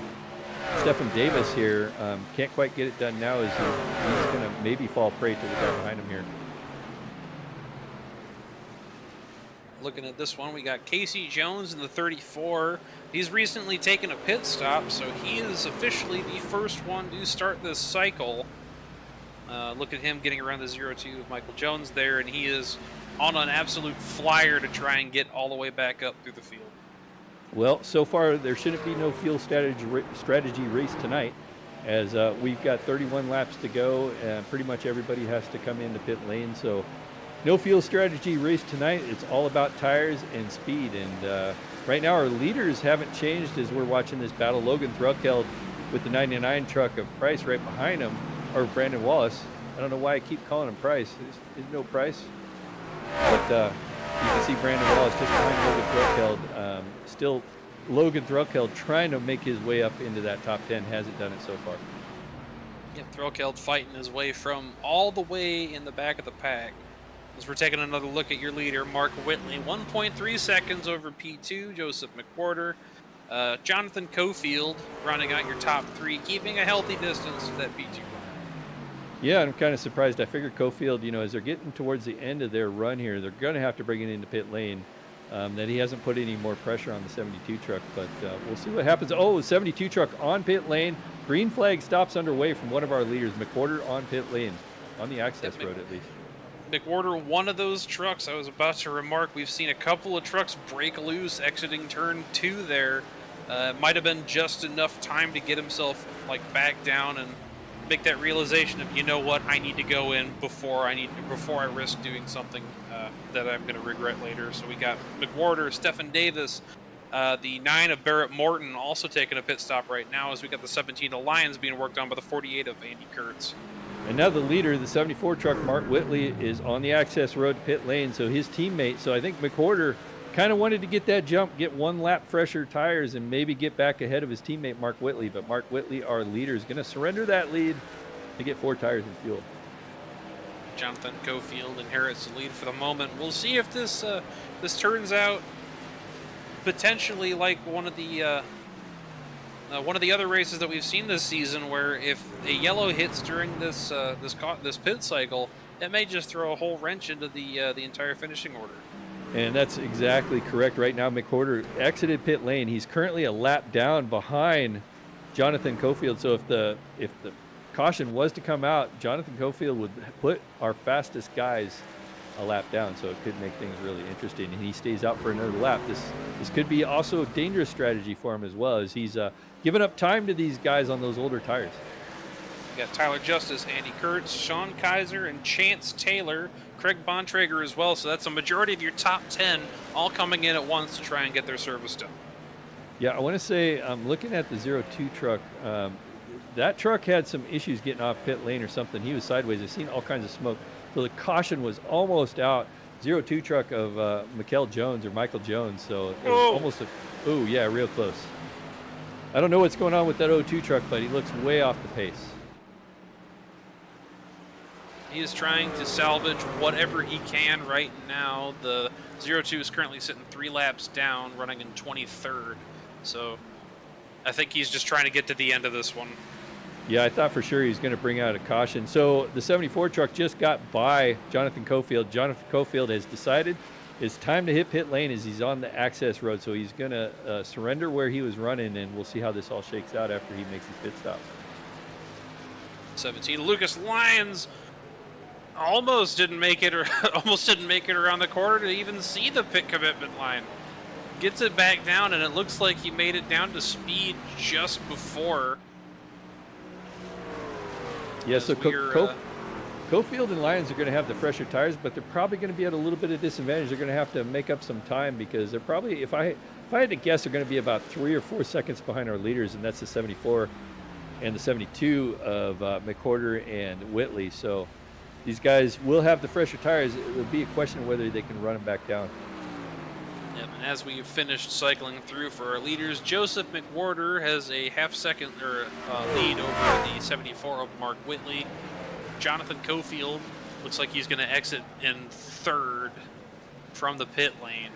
Stephen Davis here. Can't quite get it done now as he's going to maybe fall prey to the guy behind him here. Looking at this one, we got Casey Jones in the 34. He's recently taken a pit stop, so he is officially the first one to start this cycle. Look at him getting around the 02 of Michael Jones there, and he is on an absolute flyer to try and get all the way back up through the field. Well, so far there shouldn't be no field strategy race tonight, as we've got 31 laps to go, and pretty much everybody has to come into pit lane. So no field strategy race tonight. It's all about tires and speed. And right now our leaders haven't changed as we're watching this battle. Logan Threlkeld with the 99 truck of Price right behind him, or Brandon Wallace. I don't know why I keep calling him Price. There's no Price. But you can see Brandon Wallace just behind Logan Threlkeld. Still Logan Threlkeld trying to make his way up into that top 10. Hasn't done it so far. Yep, Threlkeld fighting his way from all the way in the back of the pack. As we're taking another look at your leader, Mark Whitley, 1.3 seconds over P2, Joseph McWhorter. Jonathan Cofield running out your top 3, keeping a healthy distance to that P2 runner. Yeah, I'm kind of surprised. I figured Cofield, as they're getting towards the end of their run here, they're going to have to bring it into pit lane. That he hasn't put any more pressure on the 72 truck, but we'll see what happens. Oh, 72 truck on pit lane. Green flag stops underway from one of our leaders, McWhorter on pit lane, on the access road at least. McWhorter, one of those trucks I was about to remark. We've seen a couple of trucks break loose exiting turn 2 there. Might have been just enough time to get himself back down and make that realization of, you know what, I need to go in before I risk doing something that I'm going to regret later. So we got McWhorter, Stephen Davis, the 9 of Barrett Morton also taking a pit stop right now, as we got the 17 of Lions being worked on by the 48 of Andy Kurtz. And now the leader, the 74 truck, Mark Whitley, is on the access road pit lane. So his teammate, so I think McWhorter kind of wanted to get that jump, get one lap fresher tires, and maybe get back ahead of his teammate Mark Whitley. But Mark Whitley, our leader, is going to surrender that lead to get 4 tires and fuel. Jonathan Cofield inherits the lead for the moment. We'll see if this turns out potentially like one of the other races that we've seen this season, where if a yellow hits during this pit cycle, it may just throw a whole wrench into the entire finishing order. And that's exactly correct. Right now, McWhorter exited pit lane. He's currently a lap down behind Jonathan Cofield. So if the caution was to come out, Jonathan Cofield would put our fastest guys a lap down. So it could make things really interesting. And he stays out for another lap. This could be also a dangerous strategy for him as well, as he's giving up time to these guys on those older tires. We got Tyler Justice, Andy Kurtz, Sean Kaiser, and Chance Taylor, Craig Bontrager as well. So that's a majority of your top 10 all coming in at once to try and get their service done. Yeah, I want to say I'm looking at the 02 truck. That truck had some issues getting off pit lane or something. He was sideways. I've seen all kinds of smoke. So the caution was almost out. 02 truck of Michael Jones. So it was almost ooh, yeah, real close. I don't know what's going on with that 02 truck, but he looks way off the pace. He is trying to salvage whatever he can right now. The 02 is currently sitting 3 laps down, running in 23rd. So I think he's just trying to get to the end of this one. Yeah, I thought for sure he was going to bring out a caution. So the 74 truck just got by Jonathan Cofield. Jonathan Cofield has decided it's time to hit pit lane as he's on the access road. So he's going to surrender where he was running, and we'll see how this all shakes out after he makes his pit stop. 17, Lucas Lyons almost didn't make it around the corner to even see the pit commitment line. Gets it back down, and it looks like he made it down to speed just before. Yeah, so Cofield and Lyons are going to have the fresher tires, but they're probably going to be at a little bit of disadvantage. They're going to have to make up some time because they're probably, if I had to guess, they're going to be about 3 or 4 seconds behind our leaders, and that's the 74 and the 72 of McWhorter and Whitley. So these guys will have the fresher tires. It will be a question of whether they can run them back down. Yep, and as we finished cycling through for our leaders, Joseph McWhorter has a half-second lead over the 74 of Mark Whitley. Jonathan Cofield looks like he's going to exit in 3rd from the pit lane,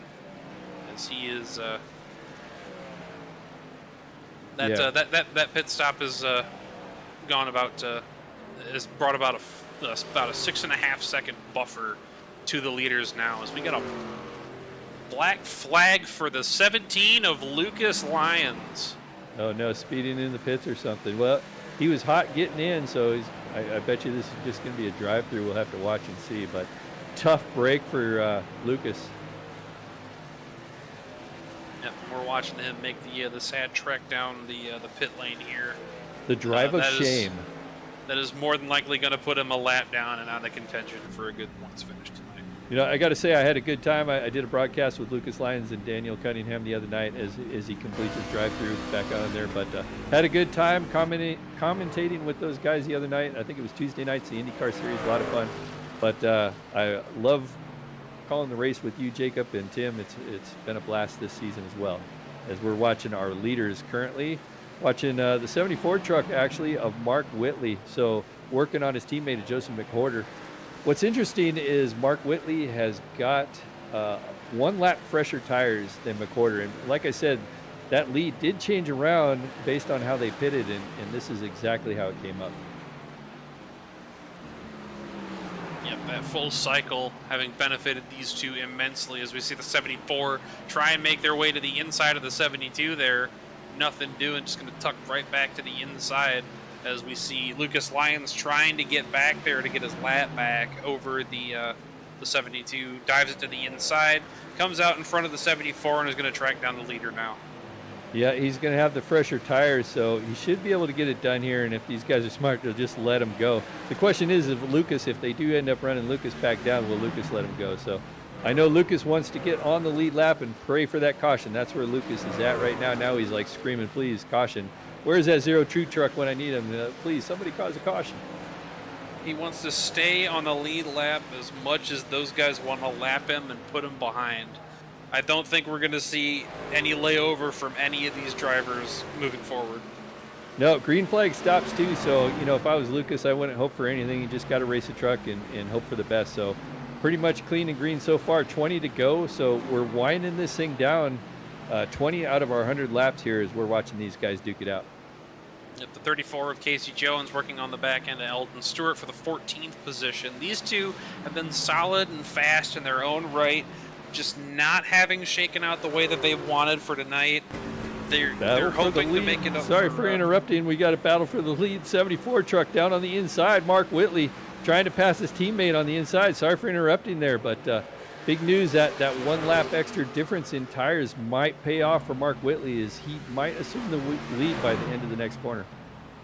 as he is. That pit stop is gone about. Has brought about a 6.5 second buffer to the leaders now, as we got a black flag for the 17 of Lucas Lyons. Oh no, speeding in the pits or something. Well, he was hot getting in, so I bet you this is just going to be a drive-through. We'll have to watch and see, but tough break for Lucas. Yep, we're watching him make the sad trek down the pit lane here. The drive of shame. That is more than likely going to put him a lap down and out of contention for a good points finish tonight. You know, I got to say I had a good time. I did a broadcast with Lucas Lyons and Daniel Cunningham the other night as he completes his drive-through back on there. But had a good time commentating with those guys the other night. I think it was Tuesday nights, the IndyCar Series, a lot of fun. But I love calling the race with you, Jacob and Tim. It's been a blast this season as well. As we're watching our leaders currently, watching the 74 truck actually of Mark Whitley. So working on his teammate Joseph McWhorter. What's interesting is Mark Whitley has got 1 lap fresher tires than McWhorter. And like I said, that lead did change around based on how they pitted, and this is exactly how it came up. Yep, that full cycle having benefited these two immensely, as we see the 74 try and make their way to the inside of the 72 there. Nothing doing, just going to tuck right back to the inside, as we see Lucas Lyons trying to get back there to get his lap back over the 72, dives it to the inside, comes out in front of the 74, and is going to track down the leader now. Yeah, he's going to have the fresher tires, so he should be able to get it done here, and if these guys are smart, they'll just let him go. The question is, if they do end up running Lucas back down, will Lucas let him go? So I know Lucas wants to get on the lead lap and pray for that caution. That's where Lucas is at right now. Now he's like screaming, please, caution. Where's that 02 truck when I need him? Please, somebody cause a caution. He wants to stay on the lead lap as much as those guys want to lap him and put him behind. I don't think we're going to see any layover from any of these drivers moving forward. No, green flag stops too. So, if I was Lucas, I wouldn't hope for anything. You just got to race the truck and hope for the best. So pretty much clean and green so far, 20 to go. So we're winding this thing down. 20 out of our 100 laps here as we're watching these guys duke it out. At the 34 of Casey Jones working on the back end of Eldon Stewart for the 14th position. These two have been solid and fast in their own right, just not having shaken out the way that they wanted for tonight. They're hoping to make it up. Sorry for interrupting. We got a battle for the lead. 74 truck down on the inside. Mark Whitley trying to pass his teammate on the inside. Sorry for interrupting there, but big news that 1 lap extra difference in tires might pay off for Mark Whitley, as he might assume the lead by the end of the next corner.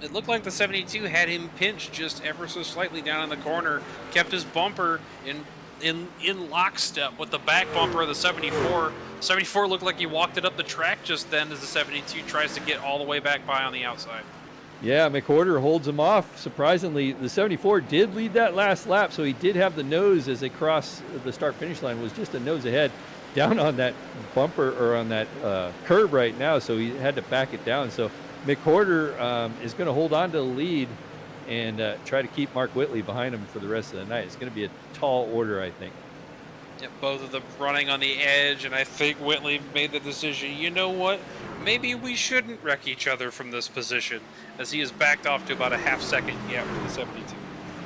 It looked like the 72 had him pinched just ever so slightly down in the corner, kept his bumper in lockstep with the back bumper of the 74. 74 looked like he walked it up the track just then as the 72 tries to get all the way back by on the outside. Yeah, McWhorter holds him off. Surprisingly, the 74 did lead that last lap, so he did have the nose as they crossed the start-finish line, was just a nose ahead down on that bumper or on that curb right now, so he had to back it down. So McWhorter is going to hold on to the lead and try to keep Mark Whitley behind him for the rest of the night. It's going to be a tall order, I think. Yeah, both of them running on the edge, and I think Whitley made the decision, you know what, maybe we shouldn't wreck each other from this position, as he is backed off to about a half-second gap for the 72.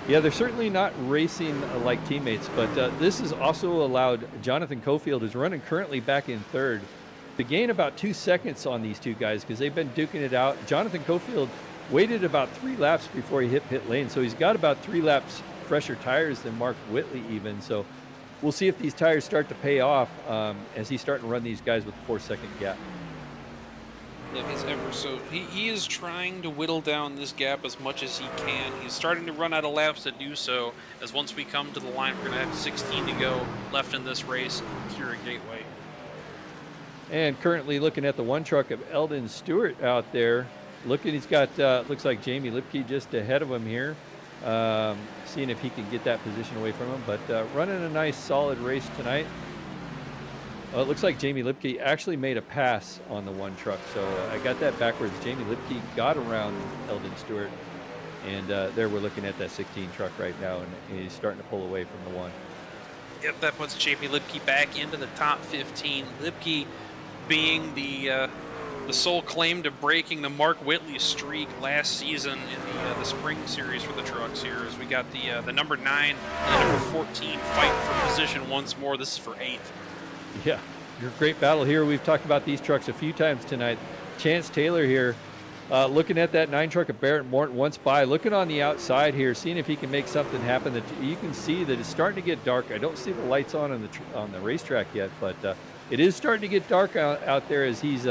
Yeah, they're certainly not racing like teammates, but this has also allowed Jonathan Cofield, who's running currently back in third, to gain about 2 seconds on these two guys because they've been duking it out. Jonathan Cofield waited about 3 laps before he hit pit lane, so he's got about 3 laps fresher tires than Mark Whitley even. So we'll see if these tires start to pay off as he's starting to run these guys with a 4-second gap. Yeah, he's ever so. He is trying to whittle down this gap as much as he can. He's starting to run out of laps to do so, as once we come to the line, we're going to have 16 to go left in this race here at Gateway. And currently looking at the one truck of Eldon Stewart out there. Looking, he's got, looks like Jamie Lipke just ahead of him here. Seeing if he can get that position away from him, but running a nice solid race tonight. It looks like Jamie Lipke actually made a pass on the one truck, so I got that backwards. Jamie Lipke got around Eldon Stewart, and there we're looking at that 16 truck right now, and he's starting to pull away from the one. Yep, that puts Jamie Lipke back into the top 15. Lipke being the sole claim to breaking the Mark Whitley streak last season in the spring series for the trucks here, as we got the number 9 and number 14 fight for position once more. This is for 8th. Yeah, your great battle here. We've talked about these trucks a few times tonight. Chance Taylor here, looking at that 9 truck of Barrett Morton once by, looking on the outside here, seeing if he can make something happen. That you can see that it's starting to get dark. I don't see the lights on the racetrack yet, but it is starting to get dark out there as he's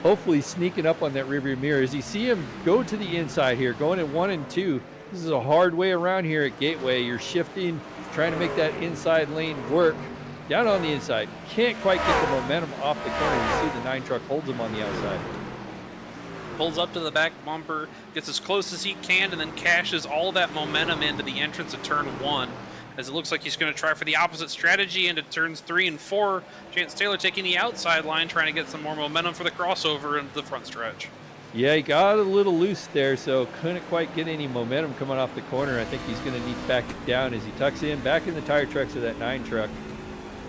hopefully sneaking up on that rearview mirror. As you see him go to the inside here, going in 1 and 2. This is a hard way around here at Gateway. You're shifting, trying to make that inside lane work. Down on the inside, can't quite get the momentum off the corner. You see the 9 truck holds him on the outside. Pulls up to the back bumper, gets as close as he can, and then cashes all that momentum into the entrance of turn 1. As it looks like he's going to try for the opposite strategy into turns 3 and 4. Chance Taylor taking the outside line, trying to get some more momentum for the crossover into the front stretch. Yeah, he got a little loose there, so couldn't quite get any momentum coming off the corner. I think he's going to need to back it down as he tucks in back in the tire tracks of that 9 truck.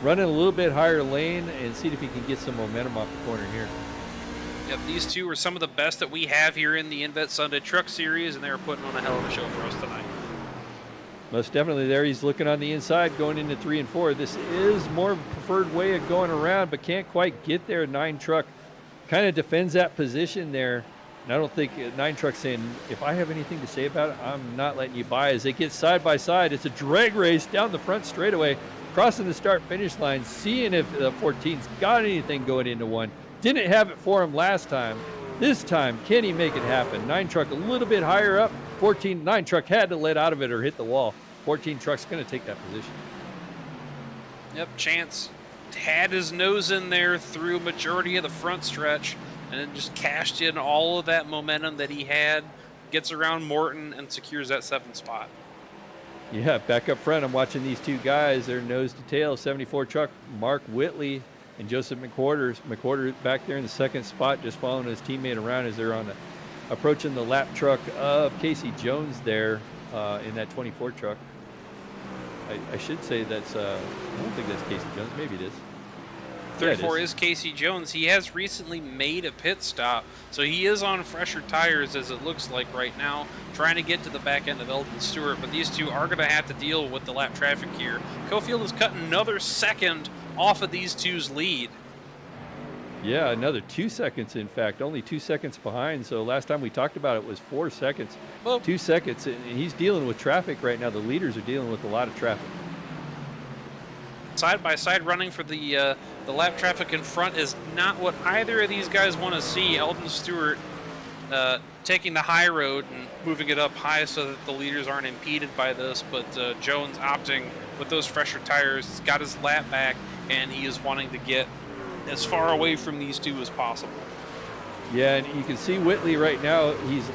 Running a little bit higher lane and see if he can get some momentum off the corner here. Yep, these two are some of the best that we have here in the Invets Sunday Truck Series, and they are putting on a hell of a show for us tonight. Most definitely there. He's looking on the inside going into 3 and 4. This is more of a preferred way of going around, but can't quite get there. 9 truck kind of defends that position there. And I don't think 9 truck saying, if I have anything to say about it, I'm not letting you by. As they get side by side, it's a drag race down the front straightaway. Crossing the start-finish line, seeing if the 14's got anything going into 1. Didn't have it for him last time. This time, can he make it happen? 9 truck a little bit higher up. 9 truck had to let out of it or hit the wall. 14 truck's going to take that position. Yep, Chance had his nose in there through a majority of the front stretch, and then just cashed in all of that momentum that he had, gets around Morton, and secures that 7th spot. Yeah, back up front, I'm watching these two guys. They're nose to tail. 74 truck, Mark Whitley and Joseph McWhorter. McWhorter back there in the 2nd spot, just following his teammate around as they're approaching the lap truck of Casey Jones there in that 24 truck. I should say that's, I don't think that's Casey Jones. Maybe it is. 34 is Casey Jones. He has recently made a pit stop, so he is on fresher tires as it looks like right now, trying to get to the back end of Eldon Stewart, but these two are going to have to deal with the lap traffic here. Cofield has cut another second off of these two's lead. Yeah, another 2 seconds, in fact, only 2 seconds behind. So last time we talked about it was 4 seconds. Well, 2 seconds, and he's dealing with traffic right now. The leaders are dealing with a lot of traffic. Side by side running for the lap traffic in front is not what either of these guys want to see. Eldon Stewart taking the high road and moving it up high so that the leaders aren't impeded by this, but Jones opting with those fresher tires. He's got his lap back, and he is wanting to get as far away from these two as possible. Yeah, and you can see Whitley right now. He's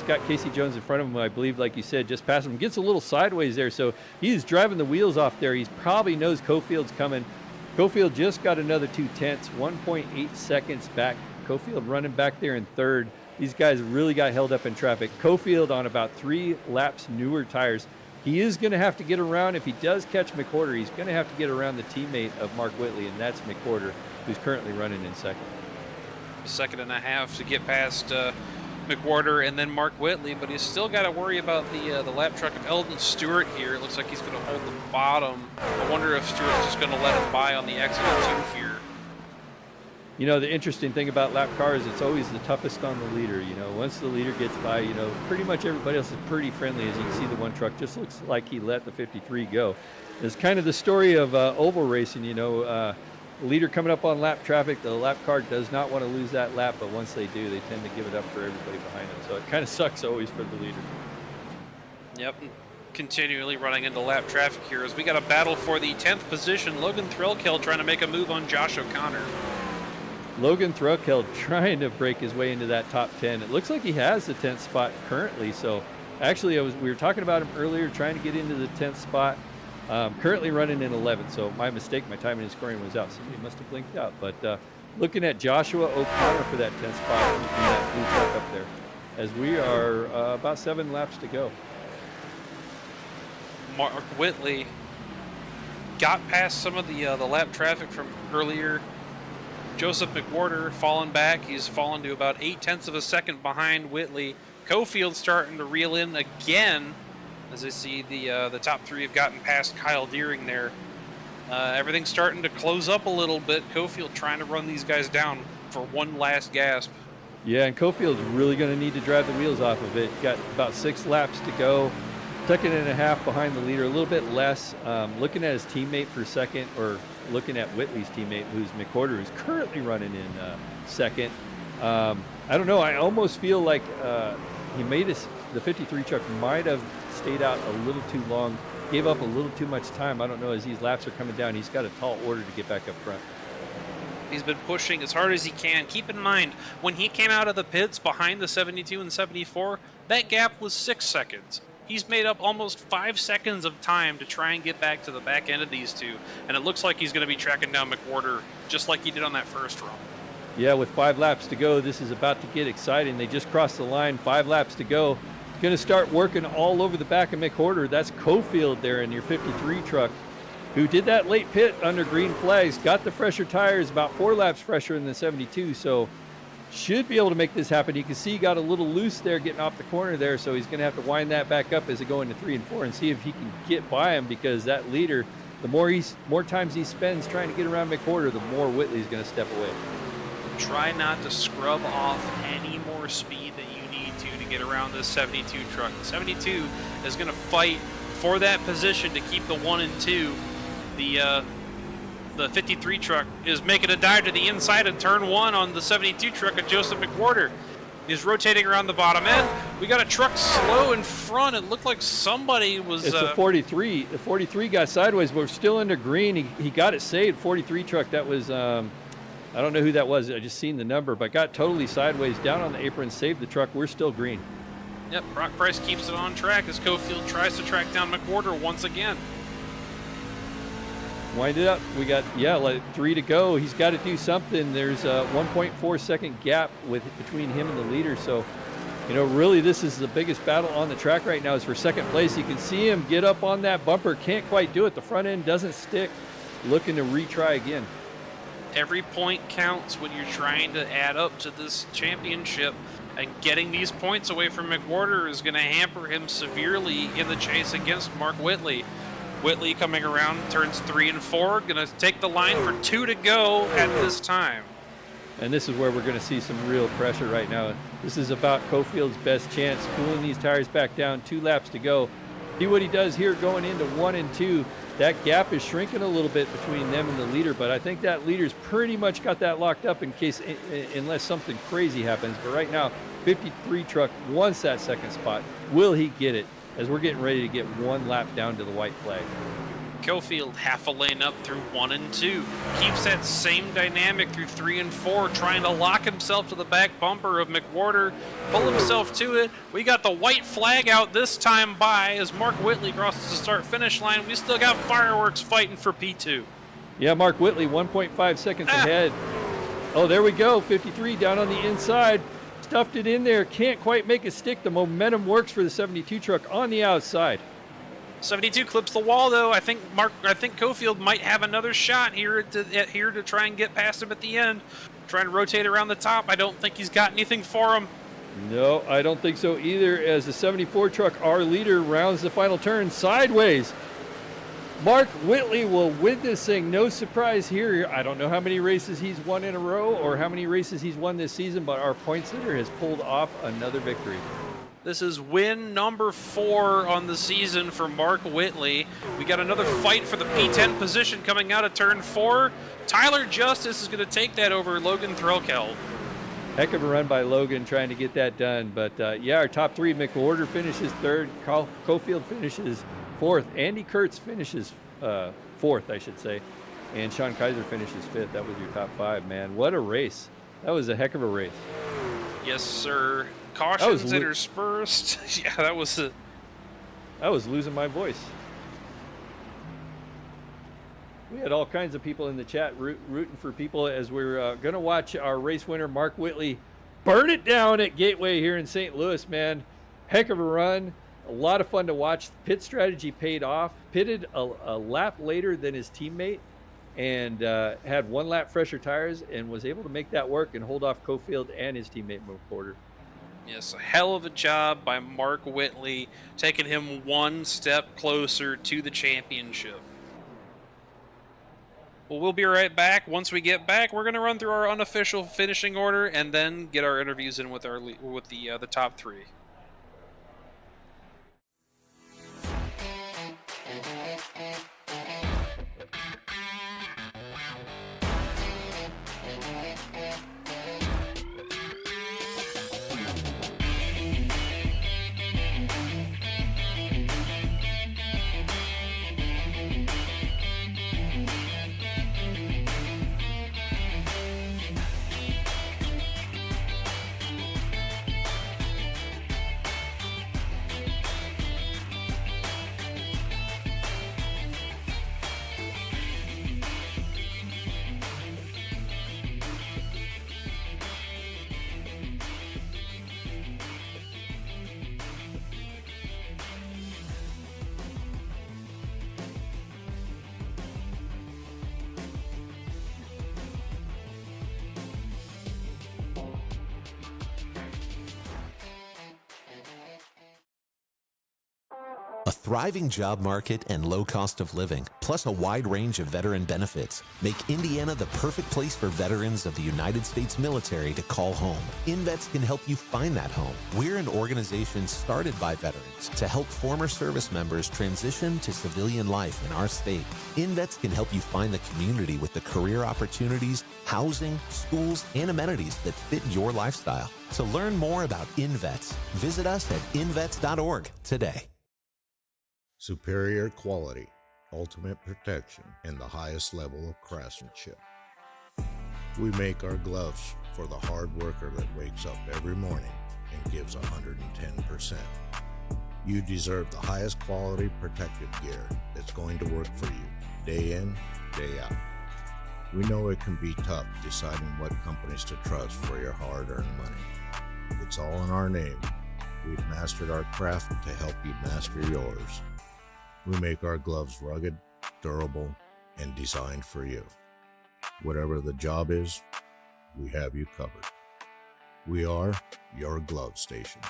got Casey Jones in front of him, I believe, like you said, just past him. Gets a little sideways there, so he's driving the wheels off there. He probably knows Cofield's coming. Cofield just got another 2/10, 1.8 seconds back. Cofield running back there in third. These guys really got held up in traffic. Cofield on about 3 laps newer tires. He is going to have to get around. If he does catch McWhorter, he's going to have to get around the teammate of Mark Whitley, and that's McWhorter, who's currently running in second. A second and a half to get past McWhorter and then Mark Whitley, but he's still got to worry about the lap truck of Eldon Stewart here. It looks like he's going to hold the bottom. I wonder if Stewart's just going to let him by on the exit two here. You know, the interesting thing about lap cars, it's always the toughest on the leader. You know, once the leader gets by, you know, pretty much everybody else is pretty friendly. As you can see, the one truck just looks like he let the 53 go. It's kind of the story of oval racing, you know. The leader coming up on lap traffic, the lap car does not want to lose that lap, but once they do, they tend to give it up for everybody behind them. So it kind of sucks always for the leader. Yep, continually running into lap traffic here as we got a battle for the 10th position. Logan Threlkeld trying to make a move on Josh O'Connor. Logan Threlkeld trying to break his way into that top 10. It looks like he has the 10th spot currently. So actually, we were talking about him earlier, trying to get into the 10th spot. Currently running in 11th. So my mistake, my timing and scoring was out. Somebody must have blinked out. But looking at Joshua O'Connor for that 10th spot in that blue truck up there, as we are about 7 laps to go. Mark Whitley got past some of the lap traffic from earlier. Joseph McWhorter falling back. He's fallen to about 0.8 of a second behind Whitley. Cofield starting to reel in again. As I see the top 3 have gotten past Kyle Deering there. Everything's starting to close up a little bit. Cofield trying to run these guys down for one last gasp. Yeah, and Cofield's really going to need to drive the wheels off of it. Got about 6 laps to go. Second and a half behind the leader, a little bit less. Looking at his teammate for second, or looking at Whitley's teammate, who's McWhorter, who's currently running in second. I don't know. I almost feel like he made us. The 53 truck might have stayed out a little too long, gave up a little too much time. I don't know, as these laps are coming down, he's got a tall order to get back up front. He's been pushing as hard as he can. Keep in mind, when he came out of the pits behind the 72 and 74, that gap was 6 seconds. He's made up almost 5 seconds of time to try and get back to the back end of these two, and it looks like he's going to be tracking down McWhorter just like he did on that first run. Yeah, with 5 laps to go, this is about to get exciting. They just crossed the line, 5 laps to go. Going to start working all over the back of McWhorter. That's Cofield there in your 53 truck, who did that late pit under green flags, got the fresher tires, about 4 laps fresher than the 72, so should be able to make this happen. You can see he got a little loose there getting off the corner there, so he's going to have to wind that back up as they go into 3 and 4 and see if he can get by him, because that leader, the more times he spends trying to get around McWhorter, the more Whitley's going to step away. Try not to scrub off any more speed that you need to get around this 72 truck. The 72 is going to fight for that position to keep the 1 and 2. The 53 truck is making a dive to the inside of turn 1 on the 72 truck of Joseph McWhorter. He's rotating around the bottom end. We got a truck slow in front. It looked like somebody was... It's a 43. The 43 got sideways, but we're still under green. He got it saved. 43 truck, that was... I don't know who that was. I just seen the number, but got totally sideways down on the apron, saved the truck. We're still green. Yep, Brock Price keeps it on track as Cofield tries to track down McWhorter once again. Wind it up. We got, like 3 to go. He's got to do something. There's a 1.4 second gap between him and the leader. So, really this is the biggest battle on the track right now is for second place. You can see him get up on that bumper. Can't quite do it. The front end doesn't stick. Looking to retry again. Every point counts when you're trying to add up to this championship, and getting these points away from McWhorter is going to hamper him severely in the chase against Mark Whitley. Whitley coming around turns 3 and 4, going to take the line for 2 to go at this time. And this is where we're going to see some real pressure right now. This is about Cofield's best chance, cooling these tires back down, 2 laps to go. See what he does here going into 1 and 2. That gap is shrinking a little bit between them and the leader, but I think that leader's pretty much got that locked up in case, unless something crazy happens. But right now, 53 truck wants that second spot. Will he get it? As we're getting ready to get one lap down to the white flag. Cofield half a lane up through 1 and 2. Keeps that same dynamic through 3 and 4, trying to lock himself to the back bumper of McWhorter, pull himself to it. We got the white flag out this time by as Mark Whitley crosses the start-finish line. We still got fireworks fighting for P2. Yeah, Mark Whitley, 1.5 seconds ahead. Oh, there we go. 53 down on the inside. Stuffed it in there. Can't quite make it stick. The momentum works for the 72 truck on the outside. 72 clips the wall, though. I think Cofield might have another shot here to try and get past him at the end. Trying to rotate around the top. I don't think he's got anything for him. No, I don't think so either, as the 74 truck, our leader, rounds the final turn sideways. Mark Whitley will win this thing. No surprise here. I don't know how many races he's won in a row or how many races he's won this season, but our points leader has pulled off another victory. This is win number 4 on the season for Mark Whitley. We got another fight for the P10 position coming out of turn 4. Tyler Justice is going to take that over Logan Threlkeld. Heck of a run by Logan trying to get that done. But yeah, our top 3, McWhorter finishes 3rd, Cofield finishes 4th, Andy Kurtz finishes 4th, I should say, and Sean Kaiser finishes 5th. That was your top 5, man. What a race. That was a heck of a race. Yes, sir. Cautions interspersed. Yeah, that was it. I was losing my voice. We had all kinds of people in the chat rooting for people as we're going to watch our race winner, Mark Whitley, burn it down at Gateway here in St. Louis, man. Heck of a run. A lot of fun to watch. Pit strategy paid off. Pitted a lap later than his teammate and had 1 lap fresher tires and was able to make that work and hold off Cofield and his teammate McWhorter. Yes, a hell of a job by Mark Whitley, taking him 1 step closer to the championship. Well, we'll be right back. Once we get back, we're going to run through our unofficial finishing order and then get our interviews in with the top 3. A thriving job market and low cost of living, plus a wide range of veteran benefits, make Indiana the perfect place for veterans of the United States military to call home. Invets can help you find that home. We're an organization started by veterans to help former service members transition to civilian life in our state. Invets can help you find the community with the career opportunities, housing, schools, and amenities that fit your lifestyle. To learn more about Invets, visit us at invets.org today. Superior quality, ultimate protection, and the highest level of craftsmanship. We make our gloves for the hard worker that wakes up every morning and gives 110%. You deserve the highest quality protective gear that's going to work for you, day in, day out. We know it can be tough deciding what companies to trust for your hard-earned money. It's all in our name. We've mastered our craft to help you master yours. We make our gloves rugged, durable, and designed for you. Whatever the job is, we have you covered. We are your glove station.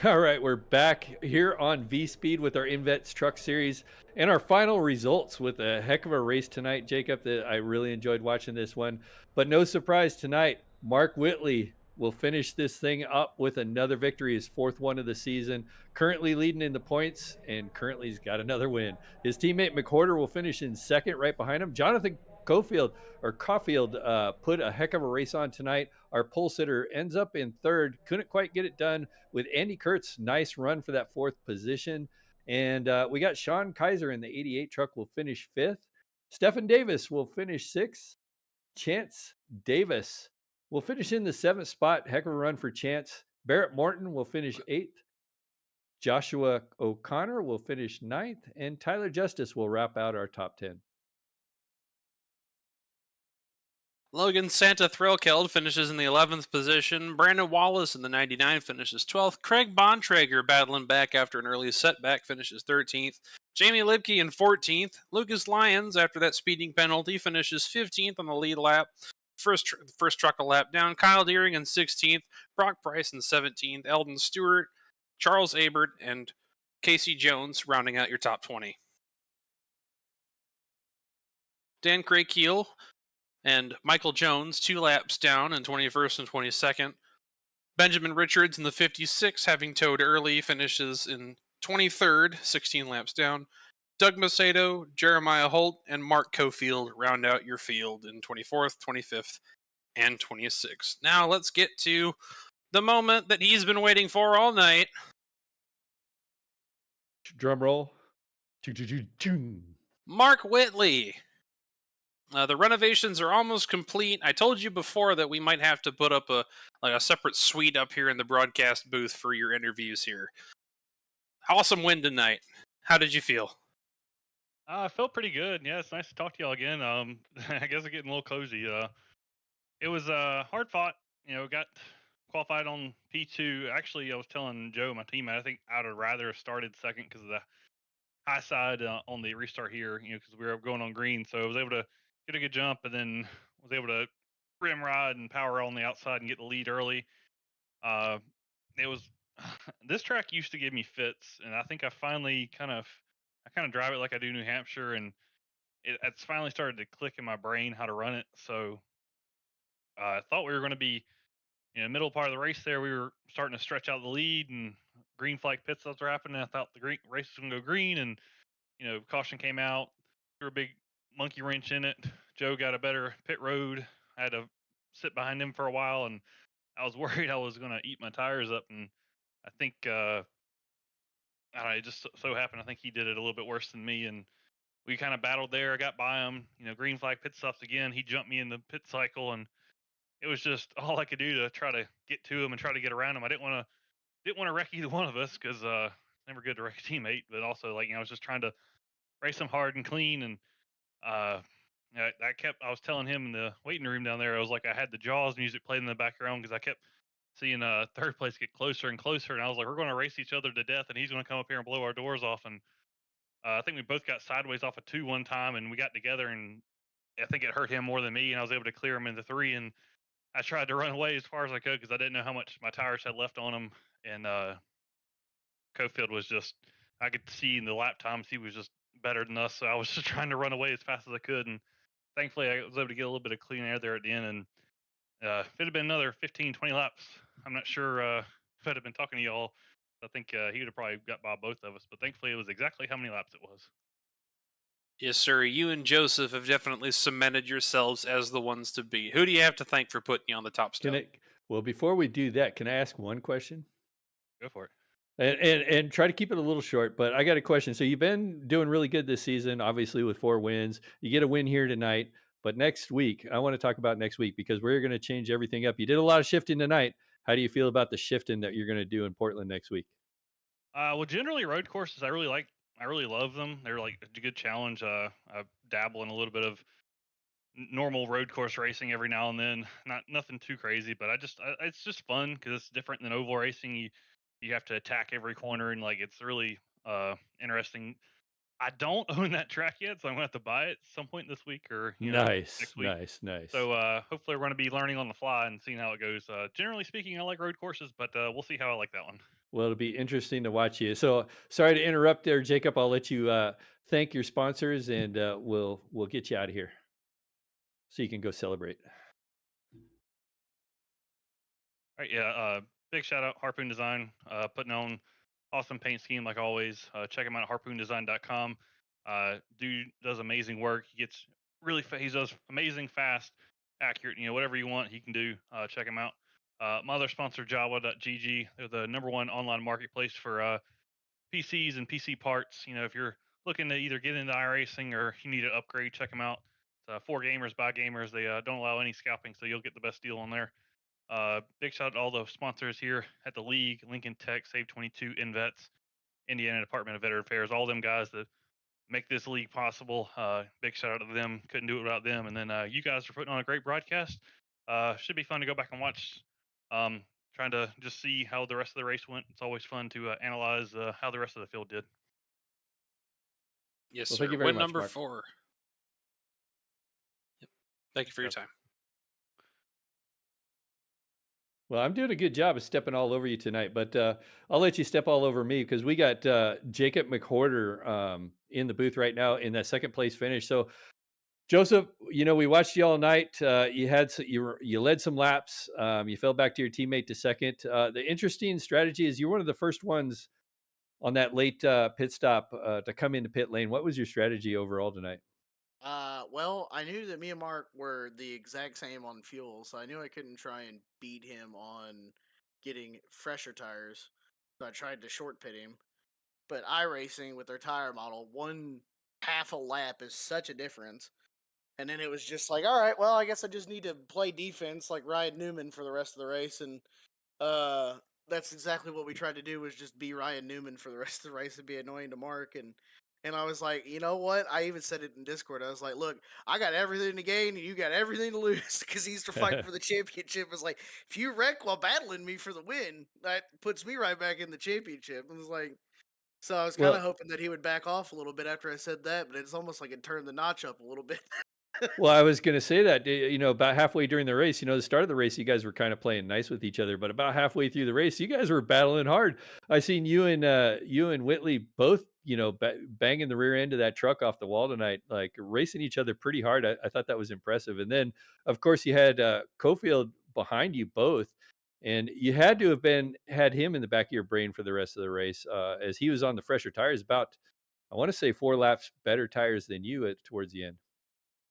All right, we're back here on V Speed with our Invets Truck Series and our final results with a heck of a race tonight, Jacob. That I really enjoyed watching this one, but no surprise tonight. Mark Whitley will finish this thing up with another victory, his fourth one of the season. Currently leading in the points, and currently he's got another win. His teammate McWhorter will finish in second, right behind him. Jonathan Caulfield put a heck of a race on tonight. Our pole sitter ends up in third. Couldn't quite get it done with Andy Kurtz. Nice run for that fourth position. And we got Sean Kaiser in the 88 truck will finish fifth. Stephen Davis will finish sixth. Chance Davis will finish in the seventh spot. Heck of a run for Chance. Barrett Morton will finish eighth. Joshua O'Connor will finish ninth. And Tyler Justice will wrap out our top 10. Logan Santa Thrillkeld finishes in the 11th position. Brandon Wallace in the 99 finishes 12th. Craig Bontrager battling back after an early setback finishes 13th. Jamie Libke in 14th. Lucas Lyons, after that speeding penalty, finishes 15th on the lead lap. First truck a lap down. Kyle Deering in 16th. Brock Price in 17th. Eldon Stewart, Charles Abert, and Casey Jones rounding out your top 20. Dan Craig-Keel and Michael Jones 2 laps down in 21st and 22nd. Benjamin Richards in the 56, having towed early, finishes in 23rd, 16 laps down. Doug Macedo, Jeremiah Holt, and Mark Cofield round out your field in 24th, 25th, and 26th. Now let's get to the moment that he's been waiting for all night. Drum roll. Mark Whitley. The renovations are almost complete. I told you before that we might have to put up a separate suite up here in the broadcast booth for your interviews here. Awesome win tonight. How did you feel? I felt pretty good. Yeah, it's nice to talk to y'all again. I guess I'm getting a little cozy. It was hard fought. Got qualified on P2. Actually, I was telling Joe, my teammate, I think I'd have rather have started second because of the high side on the restart here. Because we were going on green, so I was able to get a good jump, and then was able to rim ride and power on the outside and get the lead early. It was this track used to give me fits, and I think I kind of drive it like I do New Hampshire, and it's finally started to click in my brain how to run it. So I thought we were going to be in the middle part of the race there. We were starting to stretch out the lead, and green flag pit stops were happening. I thought the race was going to go green, and caution came out. Threw a big monkey wrench in it. Joe got a better pit road. I had to sit behind him for a while, and I was worried I was going to eat my tires up. And I think I don't know, it just so happened. I think he did it a little bit worse than me, and we kind of battled there. I got by him. Green flag pit stops again. He jumped me in the pit cycle, and it was just all I could do to try to get to him and try to get around him. I didn't want to wreck either one of us because never good to wreck a teammate. But also, I was just trying to race him hard and clean, and I was telling him in the waiting room down there, I was like, I had the Jaws music played in the background because I kept seeing third place get closer and closer, and I was like, we're going to race each other to death, and he's going to come up here and blow our doors off. And I think we both got sideways off of 2 one time, and we got together, and I think it hurt him more than me, and I was able to clear him into 3. And I tried to run away as far as I could because I didn't know how much my tires had left on them. And Cofield was just, I could see in the lap times he was just better than us, so I was just trying to run away as fast as I could. And thankfully, I was able to get a little bit of clean air there at the end. And if it had been another 15, 20 laps, I'm not sure if I'd have been talking to y'all. I think he would have probably got by both of us, but thankfully it was exactly how many laps it was. Yes, sir. You and Joseph have definitely cemented yourselves as the ones to beat. Who do you have to thank for putting you on the top step? Well, before we do that, can I ask one question? Go for it. And try to keep it a little short, but I got a question. So you've been doing really good this season, obviously with 4 wins. You get a win here tonight, but next week, I want to talk about next week because we're going to change everything up. You did a lot of shifting tonight. How do you feel about the shifting that you're going to do in Portland next week? Well, generally road courses I really like. I really love them. They're like a good challenge. I dabble in a little bit of normal road course racing every now and then. Nothing too crazy, but it's just fun because it's different than oval racing. You have to attack every corner, and it's really interesting. I don't own that track yet, so I'm gonna have to buy it some point this week or Nice, next week. nice, nice. So hopefully we're gonna be learning on the fly and seeing how it goes. Generally speaking, I like road courses, but we'll see how I like that one. Well, it'll be interesting to watch you. So sorry to interrupt there, Jacob. I'll let you thank your sponsors, and we'll get you out of here so you can go celebrate. All right, yeah. Big shout out Harpoon Design, putting on awesome paint scheme like always. Check him out at harpoondesign.com. Dude does amazing work. He gets he does amazing, fast, accurate. Whatever you want, he can do. Check him out. My other sponsor, Jawa.gg. They're the #1 online marketplace for PCs and PC parts. If you're looking to either get into iRacing or you need an upgrade, check them out. For gamers by gamers. They don't allow any scalping, so you'll get the best deal on there. Big shout out to all the sponsors here at the league: Lincoln Tech, Save 22, Invets, Indiana Department of Veteran Affairs, all them guys that make this league possible. Big shout out to them. Couldn't do it without them. And then you guys are putting on a great broadcast. Should be fun to go back and watch. Um, Trying to just see how the rest of the race went. It's always fun to analyze how the rest of the field did. Yes, Well, sir. thank you very Win much, number Mark. 4. Yep. Thank you for your time. Well, I'm doing a good job of stepping all over you tonight, but I'll let you step all over me because we got Jacob McWhorter in the booth right now in that second place finish. So, Joseph, we watched you all night. You led some laps. You fell back to your teammate to second. The interesting strategy is you're one of the first ones on that late pit stop to come into pit lane. What was your strategy overall tonight? Well, I knew that me and Mark were the exact same on fuel, so I knew I couldn't try and beat him on getting fresher tires. So I tried to short pit him. But iRacing with their tire model, one half a lap is such a difference. And then it was just like, all right, well, I guess I just need to play defense like Ryan Newman for the rest of the race, and uh, that's exactly what we tried to do was just be Ryan Newman for the rest of the race and be annoying to Mark. And I was like, you know what? I even said it in Discord. I was like, look, I got everything to gain and you got everything to lose because he's fighting for the championship. It's like, if you wreck while battling me for the win, that puts me right back in the championship. It was like, so I was kind of Well, hoping that he would back off a little bit after I said that, but it's almost like it turned the notch up a little bit. Well, I was going to say that, about halfway during the race, the start of the race, you guys were kind of playing nice with each other, but about halfway through the race, you guys were battling hard. I seen you and Whitley both, banging the rear end of that truck off the wall tonight, like racing each other pretty hard. I thought that was impressive. And then, of course, you had Cofield behind you both, and you had to have had him in the back of your brain for the rest of the race, as he was on the fresher tires, about I want to say 4 laps better tires than you towards the end.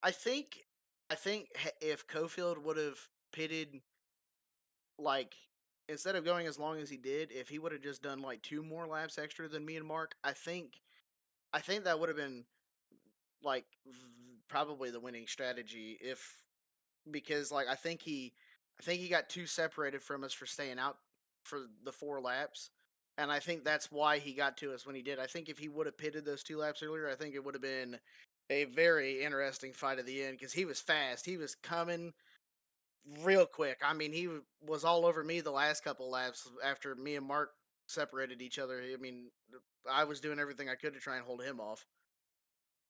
I think, if Cofield would have pitted like instead of going as long as he did, if he would have just done like 2 more laps extra than me and Mark, I think that would have been like probably the winning strategy if because like I think he got too separated from us for staying out for the 4 laps. And I think that's why he got to us when he did. I think if he would have pitted those 2 laps earlier, I think it would have been a very interesting fight at the end because he was fast. He was coming real quick. I mean, was all over me the last couple laps after me and Mark separated each other. I mean, I was doing everything I could to try and hold him off.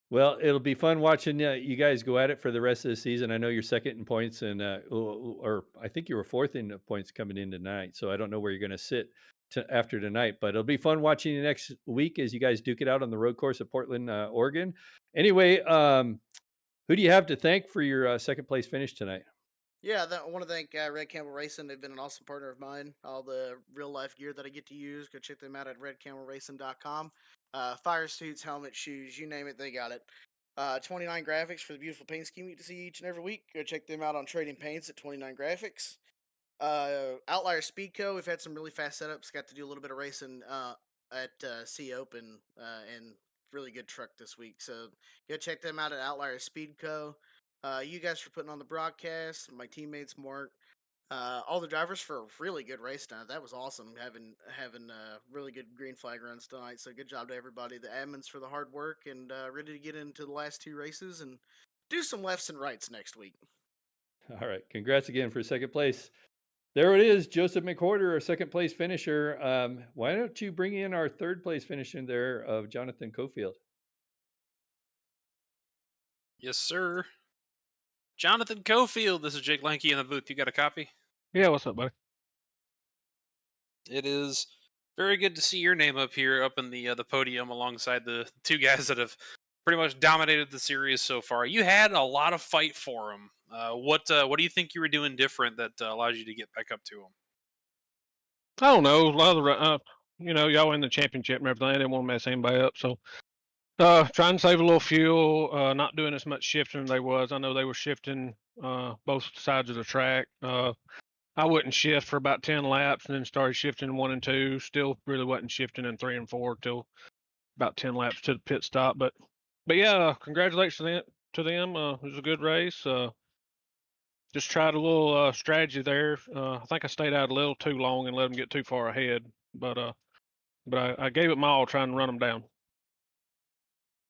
Well, it'll be fun watching you guys go at it for the rest of the season. I know you're second in points, and or I think you were fourth in points coming in tonight. So I don't know where you're going to sit after tonight, but it'll be fun watching you next week as you guys duke it out on the road course at Portland, Oregon. Anyway, who do you have to thank for your second place finish tonight? Yeah, I want to thank Red Camel Racing. They've been an awesome partner of mine. All the real life gear that I get to use, go check them out at redcamelracing.com. Fire suits, helmets, shoes, you name it, they got it. 29 Graphics for the beautiful paint scheme you get to see each and every week. Go check them out on Trading Paints at 29 Graphics. Outlier Speedco, we've had some really fast setups. Got to do a little bit of racing at C Open and really good truck this week. So go check them out at Outlier Speedco. You guys for putting on the broadcast. My teammates, Mark, all the drivers for a really good race tonight. That was awesome having really good green flag runs tonight. So good job to everybody. The admins for the hard work and ready to get into the last 2 races and do some lefts and rights next week. All right, congrats again for second place. There it is, Joseph McWhorter, our second place finisher. Why don't you bring in our third place finisher there of Jonathan Cofield? Yes, sir. Jonathan Cofield, this is Jake Lanky in the booth. You got a copy? Yeah, what's up, buddy? It is very good to see your name up here, up in the podium, alongside the two guys that have pretty much dominated the series so far. You had a lot of fight for them. What do you think you were doing different that allows you to get back up to them? I don't know. A lot of the, y'all win the championship and everything. I didn't want to mess anybody up, so trying to save a little fuel. Not doing as much shifting as they was. I know they were shifting both sides of the track. I wouldn't shift for about 10 laps, and then started shifting 1 and 2. Still really wasn't shifting in 3 and 4 till about 10 laps to the pit stop. But yeah, congratulations to them. It was a good race. Just tried a little strategy there. I think I stayed out a little too long and let them get too far ahead. But I gave it my all trying to run them down.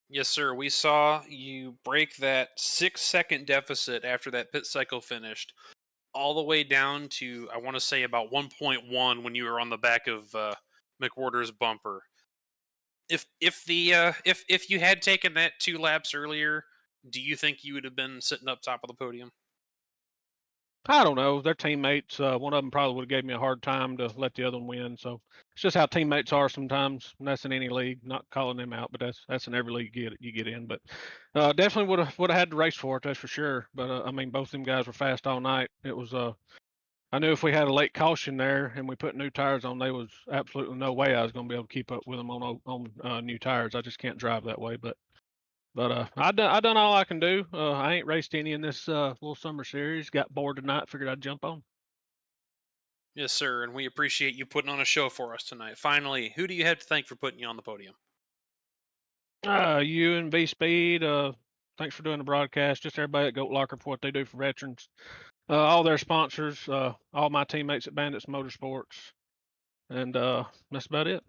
Yes, sir. We saw you break that 6-second deficit after that pit cycle finished, all the way down to, I want to say, about 1.1 when you were on the back of McWhorter's bumper. If you had taken that 2 laps earlier, do you think you would have been sitting up top of the podium? I don't know. Their teammates, one of them probably would have gave me a hard time to let the other one win. So it's just how teammates are sometimes. And that's in any league. Not calling them out, but that's in every league you get in. But definitely would have had to race for it. That's for sure. But I mean, both them guys were fast all night. It was I knew if we had a late caution there and we put new tires on, there was absolutely no way I was going to be able to keep up with them on new tires. I just can't drive that way. But I done all I can do. I ain't raced any in this little summer series. Got bored tonight. Figured I'd jump on. Yes, sir. And we appreciate you putting on a show for us tonight. Finally, who do you have to thank for putting you on the podium? You and V Speed. Thanks for doing the broadcast. Just everybody at Goat Locker for what they do for veterans. All their sponsors. All my teammates at Bandits Motorsports. And that's about it.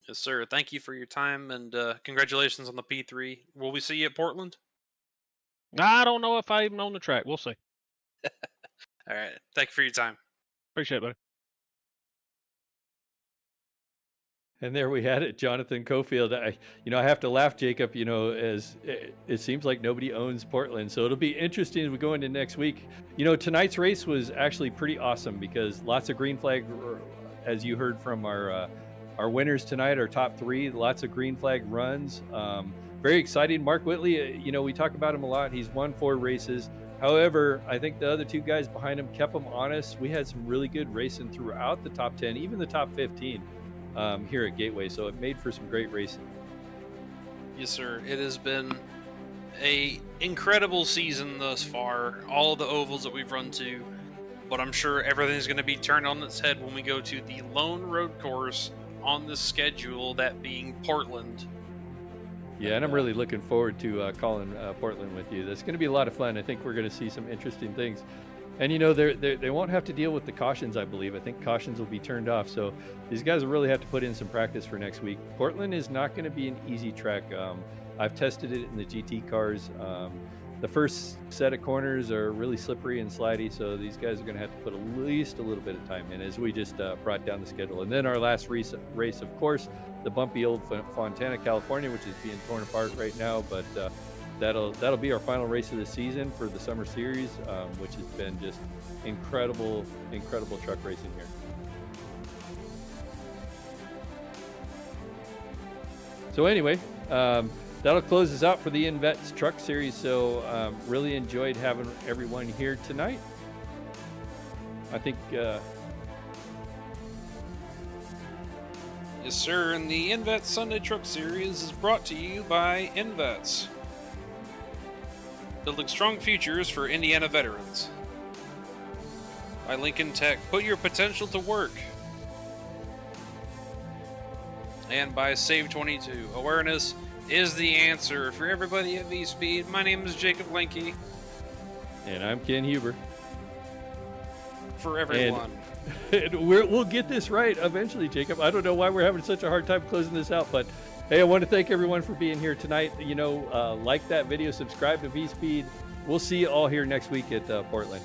Yes, sir. Thank you for your time, and congratulations on the P3. Will we see you at Portland? I don't know if I even own the track. We'll see. All right. Thank you for your time. Appreciate it, buddy. And there we had it, Jonathan Cofield. I have to laugh, Jacob, as it seems like nobody owns Portland. So it'll be interesting as we go into next week. Tonight's race was actually pretty awesome because lots of green flag, as you heard from our winners tonight, our top 3, lots of green flag runs. Very exciting. Mark Whitley, we talk about him a lot. He's won 4 races. However, I think the other 2 guys behind him kept him honest. We had some really good racing throughout the top 10, even the top 15 here at Gateway. So it made for some great racing. Yes, sir. It has been a incredible season thus far. All of the ovals that we've run to. But I'm sure everything's going to be turned on its head when we go to the lone road course on the schedule, that being Portland. Yeah, and I'm really looking forward to calling Portland with you. That's going to be a lot of fun. I think we're going to see some interesting things. And, they won't have to deal with the cautions, I believe. I think cautions will be turned off. So these guys will really have to put in some practice for next week. Portland is not going to be an easy track. I've tested it in the GT cars. The first set of corners are really slippery and slidey, so these guys are going to have to put at least a little bit of time in as we just brought down the schedule. And then our last race, of course, the bumpy old Fontana, California, which is being torn apart right now, but that'll be our final race of the season for the summer series, which has been just incredible truck racing here. So anyway, that'll close us out for the Invets Truck Series. So really enjoyed having everyone here tonight. I think... Yes, sir. And the Invets Sunday Truck Series is brought to you by Invets. Building strong futures for Indiana veterans. By Lincoln Tech, put your potential to work. And by Save 22, awareness is the answer. For everybody at V-Speed, my name is Jacob Lenke. And I'm Ken Huber. For everyone. And we'll get this right eventually, Jacob. I don't know why we're having such a hard time closing this out, but hey, I want to thank everyone for being here tonight. Like that video, subscribe to V-Speed. We'll see you all here next week at Portland.